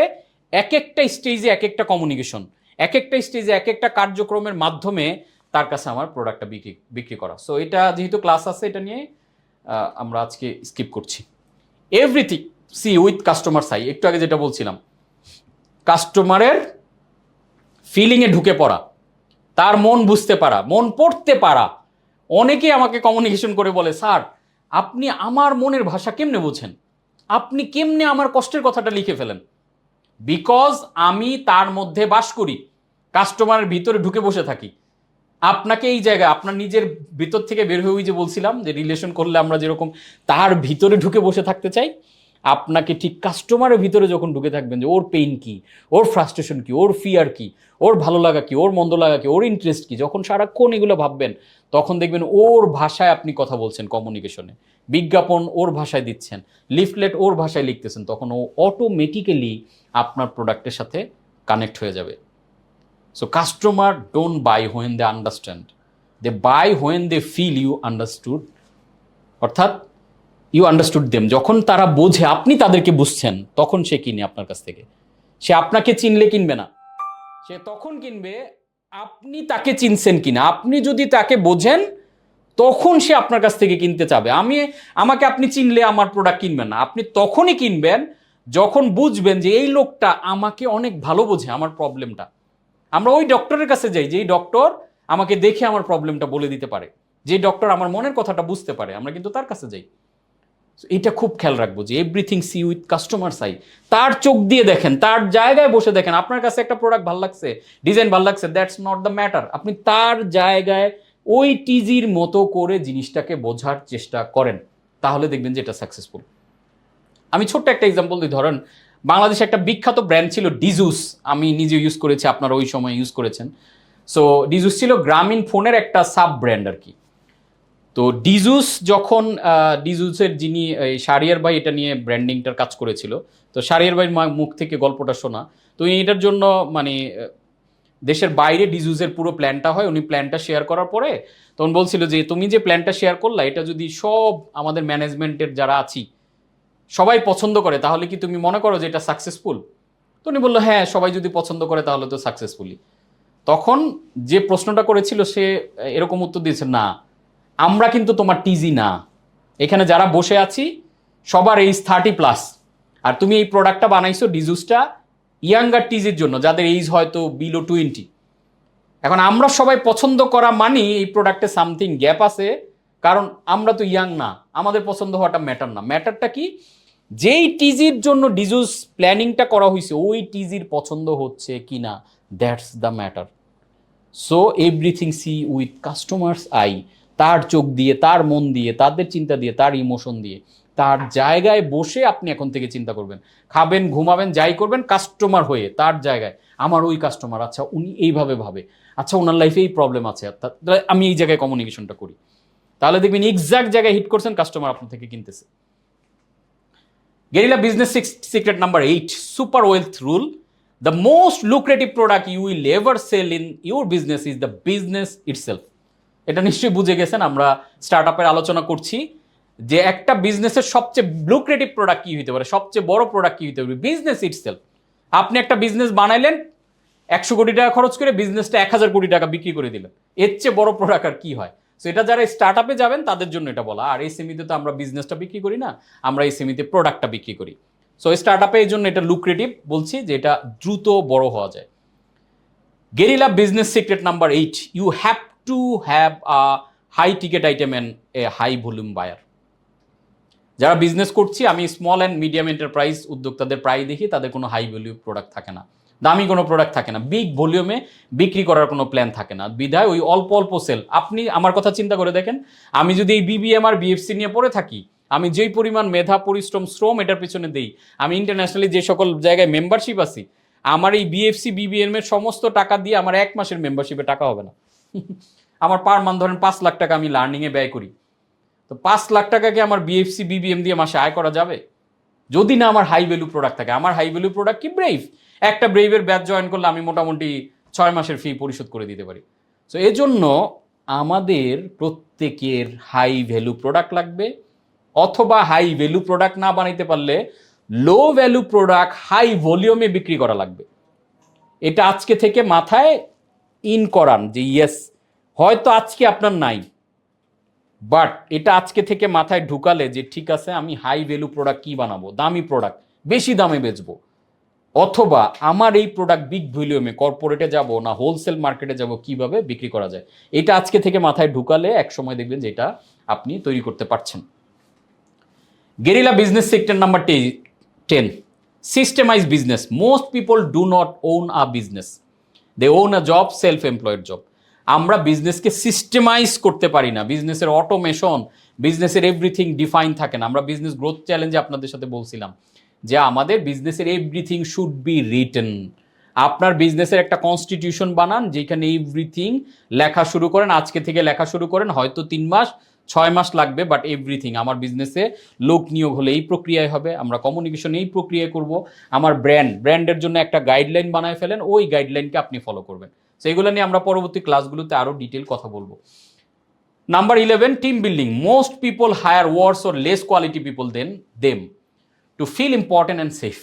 এক একটা স্টেজে এক একটা কমিউনিকেশন, এক একটা স্টেজে এক একটা কার্যক্রমের মাধ্যমে তার কাছে আমার প্রোডাক্টটা বিক্রি করা। সো এটা যেহেতু ক্লাস আছে, এটা নিয়ে আমরা আজকে স্কিপ করছি। এভরিথিং সি উইথ কাস্টমার সাই, একটু আগে যেটা বলছিলাম, কাস্টমারের ফিলিংয়ে ঢুকে পড়া, তার মন বুঝতে পারা, মন পড়তে পারা। অনেকেই আমাকে কমিউনিকেশন করে বলে, স্যার আপনি আমার মনের ভাষা কেমনে বোঝেন, আপনি কেমনে আমার কষ্টের কথাটা লিখে ফেলেন? বিকজ আমি তার মধ্যে বাস করি, কাস্টমারের ভিতরে ঢুকে বসে থাকি। আপনাকে এই জায়গায় আপনার নিজের ভিতর থেকে বের হয়ে, ওই যে বলছিলাম যে রিলেশন করলে আমরা যেরকম তার ভিতরে ঢুকে বসে থাকতে চাই, আপনাকে ঠিক কাস্টমারের ভিতরে যখন ঢুকে থাকবেন যে ওর পেইন কি, ওর ফ্রাস্ট্রেশন কি, ওর ফিয়ার কি, ওর ভালো লাগা কি, ওর মন্দ লাগা কি, ওর ইন্টারেস্ট কি, যখন সারাক্ষণ এগুলো ভাববেন, তখন দেখবেন ওর ভাষায় আপনি কথা বলছেন কমিউনিকেশনে, বিজ্ঞাপন ওর ভাষায় দিচ্ছেন, লিফলেট ওর ভাষায় লিখতেছেন, তখন ও অটোমেটিক্যালি আপনার প্রোডাক্টের সাথে কানেক্ট হয়ে যাবে। So customer don't buy when they understand. They buy when they feel you understood. অর্থাৎ ইউ আন্ডারস্টুড দেম, যখন তারা বোঝে আপনি তাদেরকে বুঝছেন, তখন সে কিনে আপনার কাছ থেকে। সে আপনাকে চিনলে কিনবে না, সে তখন কিনবে আপনি তাকে চিনছেন কিনা। আপনি যদি তাকে বোঝেন, তখন সে আপনার কাছ থেকে কিনতে চাবে। আমাকে আপনি চিনলে আমার প্রোডাক্ট কিনবেন না, আপনি তখনই কিনবেন যখন বুঝবেন যে এই লোকটা আমাকে অনেক ভালো বোঝে, আমার প্রবলেমটা। আমরা ওই ডক্টরের কাছে যাই যেই ডক্টর আমাকে দেখে আমার প্রবলেমটা বলে দিতে পারে, যে ডক্টর আমার মনের কথাটা বুঝতে পারে, আমরা কিন্তু তার কাছে যাই। এটা খুব খেয়াল রাখবো যে এভরিথিং সি উইথ কাস্টমার সাই। তার চোখ দিয়ে দেখেন, তার জায়গায় বসে দেখেন। আপনার কাছে একটা প্রোডাক্ট ভালো লাগছে, ডিজাইন ভালো লাগছে, দ্যাটস নট দ্য ম্যাটার। আপনি তার জায়গায় ওই টিজির মতো করে জিনিসটাকে বোঝার চেষ্টা করেন, তাহলে দেখবেন যে এটা সাকসেসফুল। আমি ছোট্ট একটা এক্সাম্পল দিই। ধরেন বাংলাদেশে একটা বিখ্যাত ব্র্যান্ড ছিল ডিজুস, আমি নিজে ইউজ করেছি, আপনারা ওই সময় ইউজ করেছেন। সো ডিজুস ছিল গ্রামীণ ফোনের একটা সাব ব্র্যান্ড আর কি। তো ডিজুস যখন ডিজুসের যিনি শাহরিয়ার ভাই এটা নিয়ে ব্র্যান্ডিংটার কাজ করেছিল, তো শাহরিয়ার ভাইয়ের মুখ থেকে গল্পটা শোনা। তো এটার জন্য মানে দেশের বাইরে ডিজুসের পুরো প্ল্যানটা হয়, উনি প্ল্যানটা শেয়ার করার পরে তখন বলছিল যে তুমি যে প্ল্যানটা শেয়ার করলা, এটা যদি সব আমাদের ম্যানেজমেন্টের যারা আছি সবাই পছন্দ করে, তাহলে কি তুমি মনে করো যে এটা সাকসেসফুল? তো উনি বললো হ্যাঁ, সবাই যদি পছন্দ করে তাহলে তো সাকসেসফুলি। তখন যে প্রশ্নটা করেছিল সে এরকম উত্তর দিয়েছে, না আমরা কিন্তু তোমার টিজি না, এখানে যারা বসে আছি সবার এইজ 30+, আর তুমি এই প্রোডাক্টটা বানাইছো ডিজুসটা ইয়াঙ্গার টিজির জন্য, যাদের এইজ হয়তো বিলো 20। এখন আমরা সবাই পছন্দ করা মানে এই প্রোডাক্টে সামথিং গ্যাপ আছে, কারণ আমরা তো ইয়াং না, আমাদের পছন্দ হওয়াটা ম্যাটার না। ম্যাটারটা কি, যেই টিজির জন্য ডিজুস প্ল্যানিংটা করা হয়েছে ওই টিজির পছন্দ হচ্ছে কিনা, that's the matter. So everything see with customer's eye. তার চোখ দিয়ে, তার মন দিয়ে, তাদের চিন্তা দিয়ে, তার ইমোশন দিয়ে, তার জায়গায় বসে আপনি এখন থেকে চিন্তা করবেন, খাবেন, ঘুমাবেন, যাই করবেন, কাস্টমার হয়ে তার জায়গায়। আমার ওই কাস্টমার, আচ্ছা উনি এইভাবে ভাবে, আচ্ছা ওনার লাইফে এই প্রবলেম আছে, আমি এই জায়গায় কমিউনিকেশনটা করি, তাহলে দেখবেন এক্সাক্ট জায়গায় হিট করছেন, কাস্টমার আপনার থেকে কিনতেছে। Guerrilla Business Secret number 8, Super Wealth Rule. The most lucrative product you will ever sell in your business is the business itself. এটা নিশ্চয়ই বুঝে গেছেন, আমরা স্টার্টআপের আলোচনা করছি যে একটা বিজনেসের সবচেয়ে লুক্রেটিভ প্রোডাক্ট কি হতে পারে, সবচেয়ে বড় প্রোডাক্ট কি হতে পারে, বিজনেস ইটসেলফ। আপনি একটা বিজনেস বানাইলেন, 100 কোটি টাকা খরচ করে বিজনেসটা 1000 কোটি টাকা বিক্রি করে দিলেন, এর চেয়ে বড় প্রোডাক্ট আর কি হয়? সো এটা যারা স্টার্টআপে যাবেন তাদের জন্য এটা বলা। আর এই সেমিতে তো আমরা বিজনেসটা বিক্রি করি না, আমরা এই সেমিতে প্রোডাক্টটা বিক্রি করি। সো স্টার্টআপে এই জন্য এটা লুক্রেটিভ বলছি, যে এটা দ্রুত বড় হওয়া যায়। Guerrilla business secret number 8, you have to have a high ticket item and a high volume buyer. যারা বিজনেস করছি, আমি স্মল অ্যান্ড মিডিয়াম এন্টারপ্রাইজ উদ্যোক্তাদের প্রায় দেখি তাদের কোনো হাই ভ্যালু প্রোডাক্ট থাকে না, দামি কোনো প্রোডাক্ট থাকে না, বিগ ভলিউমে বিক্রি করার কোনো প্ল্যান থাকে না, বিধায় ওই অল্প অল্প সেল। আপনি আমার কথা চিন্তা করে দেখেন, আমি যদি এই বিবিএম আর বিএফসি নিয়ে পড়ে থাকি, আমি যেই পরিমাণ মেধা, পরিশ্রম, শ্রম এটার পিছনে দিই, আমি ইন্টারন্যাশনালি যে সকল জায়গায় মেম্বারশিপ আছি, আমার এই বিএফসি বিবিএম এর সমস্ত টাকা দিয়ে আমার 1 মাসের মেম্বারশিপে টাকা হবে না। আমার পার মান্থ ধরেন 5 লাখ টাকা আমি লার্নিংয়ে ব্যয় করি, তো 5 লাখ টাকাকে আমার বিএফসি বিবিএম দিয়ে মাসে আয় করা যাবে যদি না আমার হাই ভ্যালু প্রোডাক্ট থাকে? আমার হাই ভ্যালু প্রোডাক্ট কি? ব্রেভ। একটা ব্রেভের ব্যাচ জয়েন করলে আমি মোটামুটি 6 মাসের ফি পরিশোধ করে দিতে পারি। সো এজন্য আমাদের প্রত্যেকের হাই ভ্যালু প্রোডাক্ট লাগবে, অথবা হাই ভ্যালু প্রোডাক্ট না বানাইতে পারলে লো ভ্যালু প্রোডাক্ট হাই ভলিউমে বিক্রি করা লাগবে। এটা আজকে থেকে মাথায় ইন করান যে ইয়েস, হয়তো আজকে আপনার নাই, বাট এটা আজকে থেকে মাথায় ঢুকালে যে ঠিক আছে আমি হাই ভ্যালু প্রোডাক্ট কি বানাবো, দামি প্রোডাক্ট বেশি দামে বেচবো, অথবা আমার এই প্রোডাক্ট বিগ ভলিউমে কর্পোরেটে যাব না হোলসেল মার্কেটে যাব, কিভাবে বিক্রি করা যায়, এটা আজকে থেকে মাথায় ঢুকালে এক সময় দেখবেন যে এটা আপনি তৈরি করতে পারছেন। Guerrilla business sector number 10, systemize business. Most people do not own a business, they own a job, self employed job. আমরা বিজনেসকে সিস্টেমাইজ করতে পারি না, বিজনেসের অটোমেশন, বিজনেসের এভরিথিং ডিফাইন থাকে না। আমরা বিজনেস গ্রোথ চ্যালেঞ্জে আপনাদের সাথে বলছিলাম যে আমাদের বিজনেসের এভরিথিং শুড বি রিটেন। আপনার বিজনেসের একটা কনস্টিটিউশন বানান যেখানে এভরিথিং লেখা শুরু করেন, আজকে থেকে লেখা শুরু করেন, হয়তো 3 মাস 6 মাস লাগবে, বাট এভরিথিং। আমার বিজনেসে লোক নিয়োগ হলে এই প্রক্রিয়ায় হবে, আমরা কমিউনিকেশন এই প্রক্রিয়ায় করব, আমার ব্র্যান্ডের জন্য একটা গাইডলাইন বানায় ফেলেন, ওই গাইডলাইনকে আপনি ফলো করবেন। সেইগুলো নিয়ে আমরা পরবর্তী ক্লাসগুলোতে আরও ডিটেল কথা বলবো। Number 11, team building. Most people hire worse or less quality people then them to feel important and safe.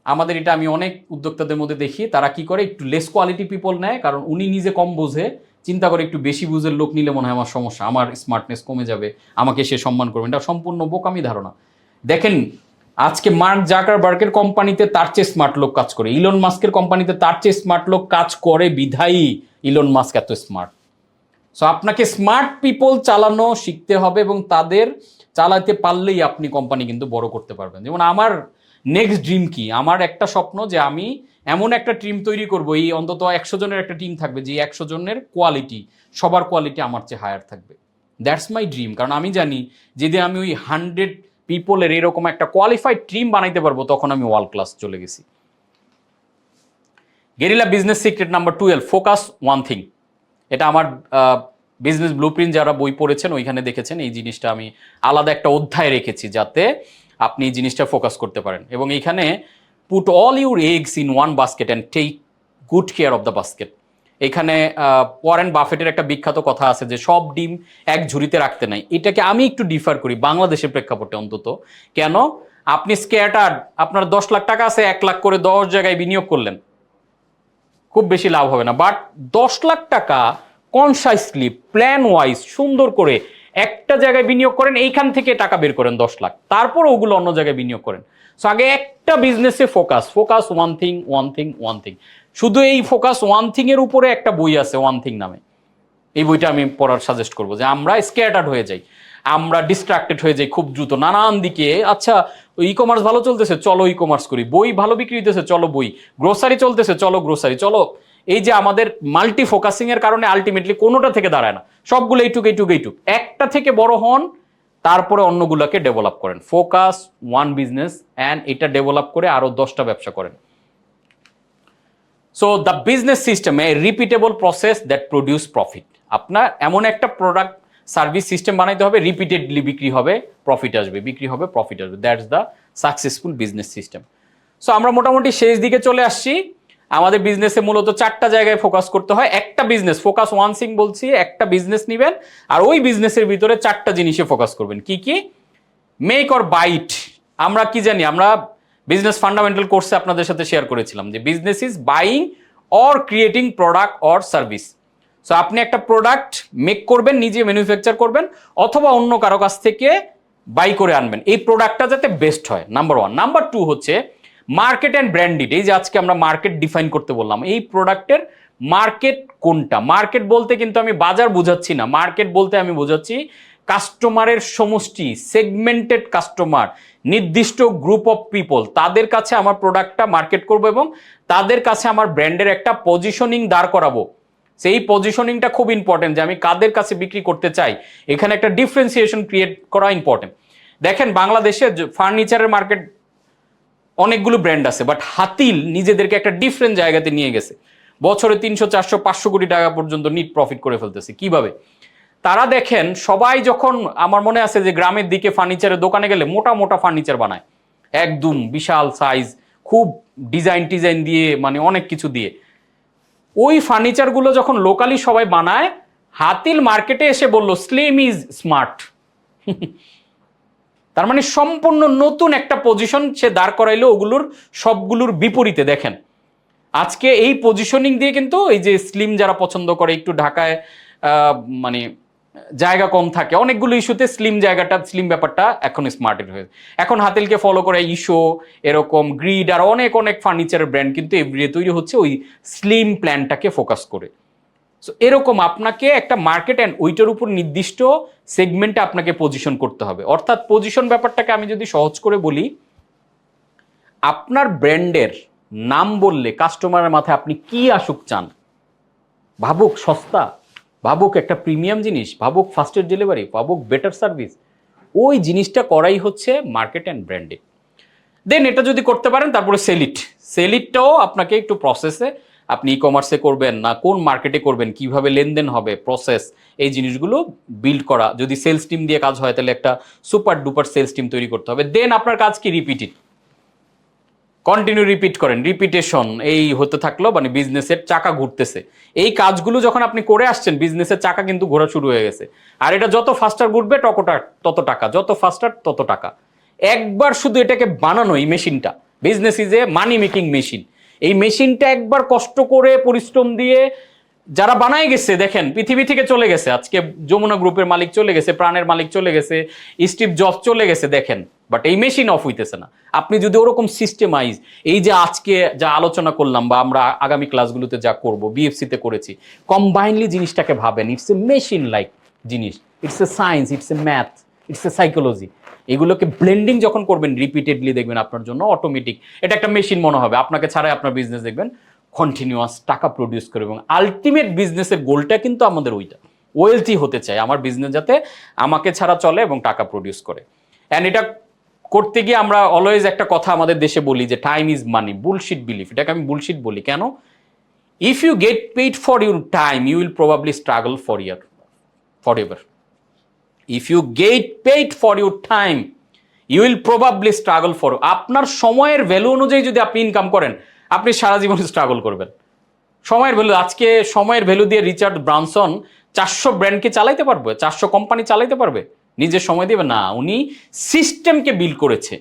আমাদের এটা আমি অনেক উদ্যোক্তাদের মধ্যে দেখি, তারা কি করে, একটু লেস কোয়ালিটি পিপল নেয়, কারণ উনি নিজে কম বোঝে, চিন্তা করে একটু বেশি বুঝের লোক নিলে মনে হয় আমার সমস্যা, আমার স্মার্টনেস কমে যাবে, আমাকে সে সম্মান করবে। এটা সম্পূর্ণ বোকামি ধারণা। দেখেন আজকে মার্ক জাকারবার্গের কোম্পানিতে তার চেয়ে স্মার্ট লোক কাজ করে, ইলন মাস্কের কোম্পানিতে তার চেয়ে স্মার্ট লোক কাজ করে, বিধায়ী ইলন মাস্ক এত স্মার্ট। সো আপনাকে স্মার্ট পিপল চালানো শিখতে হবে এবং তাদের চালাতে পারলেই আপনি কোম্পানি কিন্তু বড় করতে পারবেন। যেমন আমার নেক্সট ড্রিম কি, আমার একটা স্বপ্ন যে আমি এমন একটা টিম তৈরি করব, এই অন্তত 100 জনের একটা টিম থাকবে, যে 100 জনের কোয়ালিটি, সবার কোয়ালিটি আমার চেয়ে হায়ার থাকবে। That's my dream. কারণ আমি জানি যদি আমি ওই 100 পিপলের এরকম একটা কোয়ালিফাইড টিম বানাইতে পারবো, তখন আমি ওয়ার্ল্ড ক্লাস চলে গেছি। Guerrilla business secret number 12, focus one thing. এটা আমার বিজনেস ব্লুপ্রিন্ট যারা বই পড়েছেন ওইখানে দেখেছেন, এই জিনিসটা আমি আলাদা একটা অধ্যায় রেখেছি যাতে আপনি এই জিনিসটা ফোকাস করতে পারেন। এবং এইখানে put all your eggs in one basket and take good care of the basket. এখানে ওয়ারেন বাফেটের একটা বিখ্যাত কথা আছে যে সব ডিম এক ঝুড়িতে রাখতে নাই। এটাকে আমি একটু ডিফার করি বাংলাদেশের প্রেক্ষাপটে অন্তত। কেন? আপনি স্ক্যাটার্ড, আপনার 10 লাখ টাকা আছে, 1 লাখ করে 10 জায়গায় বিনিয়োগ করলেন, খুব বেশি লাভ হবে না। বাট 10 লাখ টাকা কনসাইসলি প্ল্যান ওয়াইজ সুন্দর করে একটা জায়গায় বিনিয়োগ করেন, এইখান থেকে টাকা বের করেন 10 লাখ, তারপর ওগুলো অন্য জায়গায় বিনিয়োগ করেন। সো আগে একটা বিজনেসে ফোকাস ওয়ান থিং। শুধু এই ফোকাস ওয়ান থিং এর উপরে একটা বই আছে ওয়ান থিং নামে, এই বইটা আমি পড়ার সাজেস্ট করবো। যে আমরা স্ক্যাটার্ড হয়ে যাই, আমরা ডিস্ট্রাক্টেড হয়ে যাই খুব দ্রুত নানান দিকে। আচ্ছা ই কমার্স ভালো চলতেছে, চলো ই কমার্স করি, বই ভালো বিক্রি হইতেছে, চলো বই, গ্রোসারি চলতেছে, চলো গ্রোসারি, চলো। এই যে আমাদের মাল্টি ফোকাসিং এর কারণে আলটিমেটলি কোনোটা থেকে দাঁড়ায় না, সবগুলো এইটুক। একটা থেকে বড় হন, তারপরে অন্যগুলোকে ডেভেলপ করেন। ফোকাস ওয়ান বিজনেস অ্যান্ড এটা ডেভেলপ করে আরো 10টা ব্যবসা করেন। So the business system A repeatable process that produce profit. আপনার এমন একটা প্রোডাক্ট সার্ভিস সিস্টেম বানাইতে হবে, রিপিটেডলি বিক্রি হবে, প্রফিট আসবে, বিক্রি হবে, প্রফিট আসবে। That's the successful business system. So আমরা মোটামুটি শেষ দিকে চলে আসছি। আমাদের বিজনেসে মূলত 4টা জায়গায় ফোকাস করতে হয়। একটা বিজনেস, ফোকাস ওয়ান থিং বলছি, একটা বিজনেস নেবেন আর ওই বিজনেসের ভিতরে 4টা জিনিসে ফোকাস করবেন। কি কি? Make or bite. আমরা কি জানি, আমরা বিজনেস ফান্ডামেন্টাল কোর্সে আপনাদের সাথে শেয়ার করেছিলাম যে business is buying or creating product or service. So আপনি একটা প্রোডাক্ট মেক করবেন, নিজে ম্যানুফ্যাকচার করবেন, অথবা অন্য কারো কাছ থেকে বাই করে আনবেন, এই প্রোডাক্টটা যাতে বেস্ট হয়, নাম্বার 1। নাম্বার 2 হচ্ছে মার্কেট অ্যান্ড ব্র্যান্ডিড। এই যে আজকে আমরা মার্কেট ডিফাইন করতে বললাম, এই প্রোডাক্টের মার্কেট কোনটা। মার্কেট বলতে কিন্তু আমি বাজার বোঝাচ্ছি না, মার্কেট বলতে আমি বোঝাচ্ছি কাস্টমারের সমষ্টি, সেগমেন্টেড কাস্টমার, নির্দিষ্ট গ্রুপ অফ পিপল, তাদের কাছে আমার প্রোডাক্টটা মার্কেট করব এবং তাদের কাছে আমার ব্র্যান্ডের একটা পজিশনিং দাঁড় করাবো। সেই পজিশনিংটা খুব ইম্পর্টেন্ট, যে আমি কাদের কাছে বিক্রি করতে চাই, এখানে একটা ডিফারেন্সিয়েশন ক্রিয়েট করা ইম্পর্টেন্ট। দেখেন বাংলাদেশে ফার্নিচারের মার্কেট অনেকগুলো ব্র্যান্ড আছে, বাট হাতিল নিজেদেরকে একটা ডিফারেন্ট জায়গাতে নিয়ে গেছে, বছরে 300, 400, 500 কোটি টাকা পর্যন্ত নিট প্রফিট করে ফেলতেছে। কিভাবে? তারা দেখেন সবাই যখন, আমার মনে আছে যে গ্রামের দিকে ফার্নিচারের দোকানে গেলে মোটা মোটা ফার্নিচার বানায়, একদম বিশাল সাইজ, খুব ডিজাইন দিয়ে, মানে অনেক কিছু দিয়ে। ওই ফার্নিচারগুলো যখন লোকালি সবাই বানায়, হাতিল মার্কেটে এসে বলল স্লিম ইজ স্মার্ট। তার মানে সম্পূর্ণ নতুন একটা পজিশন সে দাঁড় করাইলো ওগুলোর সবগুলোর বিপরীতে। দেখেন আজকে এই পজিশনিং দিয়ে কিন্তু এই যে স্লিম যারা পছন্দ করে, একটু ঢাকায় মানে জায়গা কম থাকে, অনেকগুলো ইস্যুতে স্লিম ব্যাপারটা এখন স্মার্টের হয়েছে। এখন হাতেলকে ফলো করে ইস্যো, এরকম গ্রিড আর অনেক অনেক ফার্নিচারের ব্র্যান্ড কিন্তু এভরিডে তৈরি হচ্ছে ওই স্লিম প্ল্যানটাকে ফোকাস করে। সো এরকম আপনাকে একটা মার্কেট অ্যান্ড ওইটার উপর নির্দিষ্ট সেগমেন্টে আপনাকে পজিশন করতে হবে। অর্থাৎ পজিশন ব্যাপারটাকে আমি যদি সহজ করে বলি, আপনার ব্র্যান্ডের নাম বললে কাস্টমারের মাথায় আপনি কি আসুক চান, ভাবুক সস্তা, ভাবুক একটা প্রিমিয়াম জিনিস, ভাবুক ফাস্টের ডেলিভারি, ভাবুক বেটার সার্ভিস, ওই জিনিসটা করাই হচ্ছে মার্কেট অ্যান্ড ব্র্যান্ডিং। দেন এটা যদি করতে পারেন, তারপরে সেলিটটাও আপনাকে একটু প্রসেসে, আপনি ই কমার্সে করবেন না কোন মার্কেটে করবেন, কিভাবে লেনদেন হবে, প্রসেস, এই জিনিসগুলো বিল্ড করা। যদি সেলস টিম দিয়ে কাজ হয় তাহলে একটা সুপার ডুপার সেলস টিম তৈরি করতে হবে। দেন আপনার কাজ কি, কন্টিনিউ রিপিট করেন, রিপিটেশন এই হতে থাকলো, মানে বিজনেসের চাকা ঘুরতেছে। এই কাজগুলো যখন আপনি করে আসছেন, বিজনেসের চাকা কিন্তু ঘোরা শুরু হয়ে গেছে। আর এটা যত ফাস্টার ঘুরবে তত টাকা, যত ফাস্টার তত টাকা। একবার শুধু এটাকে বানানো, এই মেশিনটা, business is a money making machine. এই মেশিনটা একবার কষ্ট করে পরিশ্রম দিয়ে যারা বানায় গেছে, দেখেন পৃথিবী থেকে চলে গেছে, আজকে যমুনা গ্রুপের মালিক চলে গেছে, প্রাণের মালিক চলে গেছে, স্টিভ জবস চলে গেছে, দেখেন, বাট এই মেশিন অফ হইতেছে না। আপনি যদি ওরকম সিস্টেমাইজ, এই যে আজকে যা আলোচনা করলাম বা আমরা আগামী ক্লাসগুলোতে যা করব, বিএফসিতে করেছি, কম্বাইনলি জিনিসটাকে ভাবেন, ইটস এ মেশিন লাইক জিনিস, it's a science, it's a math, it's a psychology. এগুলোকে ব্লেন্ডিং যখন করবেন রিপিটেডলি, দেখবেন আপনার জন্য অটোমেটিক এটা একটা মেশিন মনে হবে, আপনাকে ছাড়াই আপনার বিজনেস দেখবেন কন্টিনিউয়াস টাকা প্রডিউস করে। এবং আলটিমেট বিজনেসের গোলটা কিন্তু আমাদের ওইটা, ওয়েলথি হতে চাই, আমার বিজনেস যাতে আমাকে ছাড়া চলে এবং টাকা প্রডিউস করে। অ্যান্ড এটা করতে গিয়ে আমরা অলওয়েজ একটা কথা আমাদের দেশে বলি যে time is money, bullshit belief. এটাকে আমি বুলশিট বলি কেন? If you get paid for your time, you will probably struggle for ever. If you get paid for your time, you will probably struggle for, আপনার সময়ের value অনুযায়ী যদি আপনি income করেন, আপনি সারা জীবন স্ট্রাগল করবেন। সময়ের ভ্যালু, আজকে সময়ের ভ্যালু দিয়ে রিচার্ড ব্রানসন 400 ব্র্যান্ডকে চালাইতে পারবে, 400 কোম্পানি চালাইতে পারবে নিজের সময় দিবে না। উনি সিস্টেমকে বিল করেছে,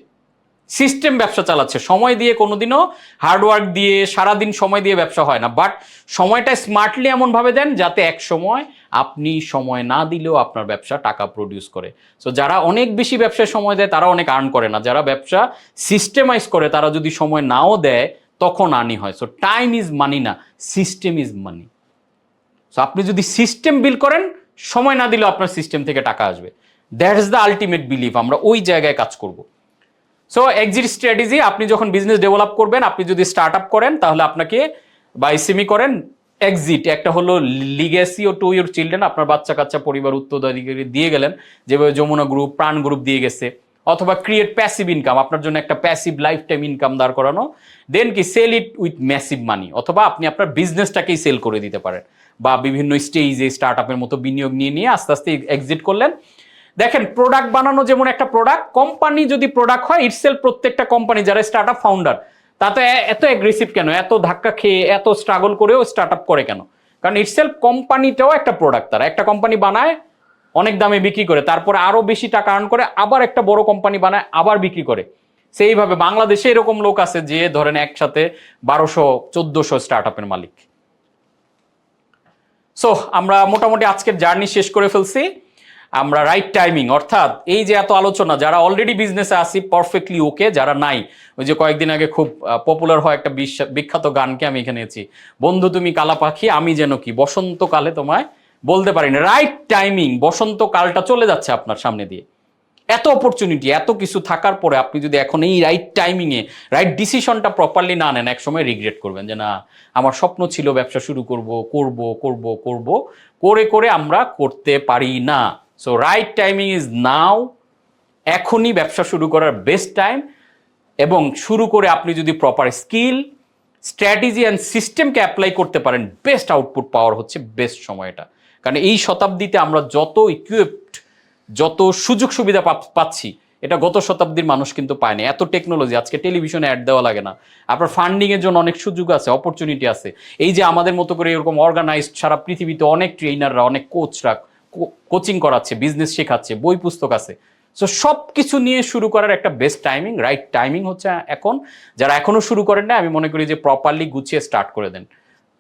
সিস্টেম ব্যবসা চালাচ্ছে। সময় দিয়ে কোনোদিনও, হার্ডওয়ার্ক দিয়ে সারাদিন সময় দিয়ে ব্যবসা হয় না, বাট সময়টা স্মার্টলি এমনভাবে দেন যাতে এক সময় আপনি সময় না দিলেও আপনার ব্যবসা টাকা প্রডিউস করে। সো যারা অনেক বেশি ব্যবসায় সময় দেয় তারা অনেক আর্ন করে না, যারা ব্যবসা সিস্টেমাইজ করে তারা যদি সময় নাও দেয় তখন আর্নি হয়। সো টাইম ইজ মানি না, সিস্টেম ইজ মানি। সো আপনি যদি সিস্টেম বিল করেন, সময় না দিলেও আপনার সিস্টেম থেকে টাকা আসবে। That is the ultimate believe, আমরা ওই জায়গায় কাজ করব। সো এক্সিট স্ট্র্যাটেজি, আপনি যখন বিজনেস ডেভেলপ করবেন, আপনি যদি স্টার্ট আপ করেন তাহলে আপনাকে, বা এসএমই করেন, এক্সিট একটা হলো লিগেসি ও টু ইউর চিলড্রেন, আপনার বাচ্চা কাচ্চা পরিবার উত্তরাধিকারী দিয়ে গেলেন, যেভাবে যমুনা গ্রুপ, প্রাণ গ্রুপ দিয়ে গেছে। অথবা ক্রিয়েট প্যাসিভ ইনকাম, আপনার জন্য একটা প্যাসিভ লাইফ টাইম ইনকাম দাঁড় করানো। দেন কি, সেল ইট উইথ ম্যাসিভ মানি, অথবা আপনি আপনার বিজনেসটাকেই সেল করে দিতে পারেন, বা বিভিন্ন স্টেজে স্টার্ট আপের মতো বিনিয়োগ নিয়ে নিয়ে আস্তে আস্তে এক্সিট করলেন। দেখেন, প্রোডাক্ট বানানো যেমন একটা প্রোডাক্ট, কোম্পানি যদি প্রোডাক্ট হয়, ইটসেলফ প্রত্যেকটা কোম্পানি, যারা স্টার্ট আপ ফাউন্ডার, তা তো এত অ্যাগ্রেসিভ কেন, এত ধাক্কা খেয়ে এত স্ট্রাগল করেও স্টার্ট আপ করে কেন? কারণ ইটসেলফ কোম্পানিটাও একটা প্রোডাক্ট। তারা একটা কোম্পানি বানায়, অনেক দামে বিক্রি করে, তারপরে আরো বেশি টাকা আর্ন করে, আবার একটা বড় কোম্পানি বানায়, আবার বিক্রি করে। সেইভাবে বাংলাদেশে এরকম লোক আছে যে ধরেন একসাথে 1200-1400 স্টার্ট আপের মালিক। সো আমরা মোটামুটি আজকের জার্নি শেষ করে ফেলছি। আমরা রাইট টাইমিং, অর্থাৎ এই যে এত আলোচনা, যারা অলরেডি বিজনেসে আসি পারফেক্টলি ওকে, যারা নাই, ওই যে কয়েকদিন আগে খুব পপুলার হয় একটা বিখ্যাত গানকে আমি এখানে আছি, বন্ধু তুমি কালা পাখি আমি যেন কি বসন্তকালে তোমায় বলতে পারি না। রাইট টাইমিং, বসন্তকালটা চলে যাচ্ছে আপনার সামনে দিয়ে, এত অপরচুনিটি, এত কিছু থাকার পরে আপনি যদি এখন এই রাইট টাইমিংয়ে রাইট ডিসিশনটা প্রপারলি না নেন, এক সময় রিগ্রেট করবেন যে না, আমার স্বপ্ন ছিল ব্যবসা শুরু করব, করে করে আমরা করতে পারি না। So right timing is now, এখনই ব্যবসা শুরু করার বেস্ট টাইম। এবং শুরু করে আপনি যদি প্রপার স্কিল, স্ট্র্যাটেজি অ্যান্ড সিস্টেমকে অ্যাপ্লাই করতে পারেন, বেস্ট আউটপুট পাওয়ার হচ্ছে বেস্ট সময়টা। কারণ এই শতাব্দীতে আমরা যত ইকুইপড, যত সুযোগ সুবিধা পাচ্ছি, এটা গত শতাব্দীর মানুষ কিন্তু পায়নি। এত টেকনোলজি, আজকে টেলিভিশনে অ্যাড দেওয়া লাগে না, আপনার ফান্ডিং এর জন্য অনেক সুযোগ আছে, অপরচুনিটি আছে। এই যে আমাদের মতো করে এরকম অর্গানাইজড সারা পৃথিবীতে অনেক ট্রেনাররা, অনেক কোচরা কোচিং করাচ্ছে, বিজনেস শেখাচ্ছে, বই পুস্তক আছে। সো সব কিছু নিয়ে শুরু করার একটা বেস্ট টাইমিং, রাইট টাইমিং হচ্ছে এখন। যারা এখনো শুরু করেন না, আমি মনে করি যে প্রপারলি গুছিয়ে স্টার্ট করে দেন,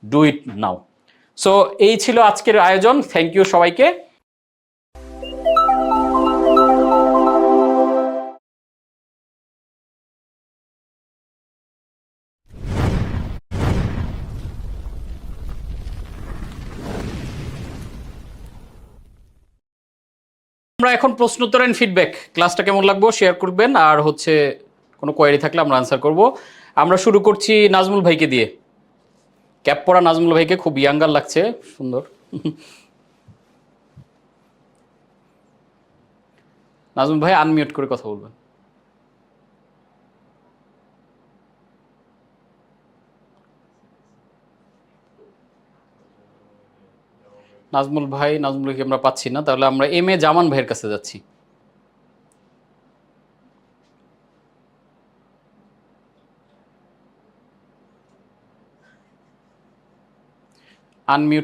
ডু ইট নাও। সো এই ছিল আজকের আয়োজন। থ্যাংক ইউ সবাইকে। আমরা এখন প্রশ্ন উত্তর এন্ড ফিডব্যাক, ক্লাসটা কেমন লাগবো শেয়ার করবেন, আর হচ্ছে কোনো কোয়েরি থাকলে আমরা আনসার করব। আমরা শুরু করছি নাজমুল ভাইকে দিয়ে। ক্যাপ পরা নাজমুল ভাইকে খুব ইয়াঙ্গার লাগছে, সুন্দর। নাজমুল ভাই আনমিউট করে কথা বলবেন। নাজমুল ভাইকে আমরা পাচ্ছি না, তাহলে আমরা এম এ জামান ভাইয়ের কাছে যাচ্ছি। আনমিউট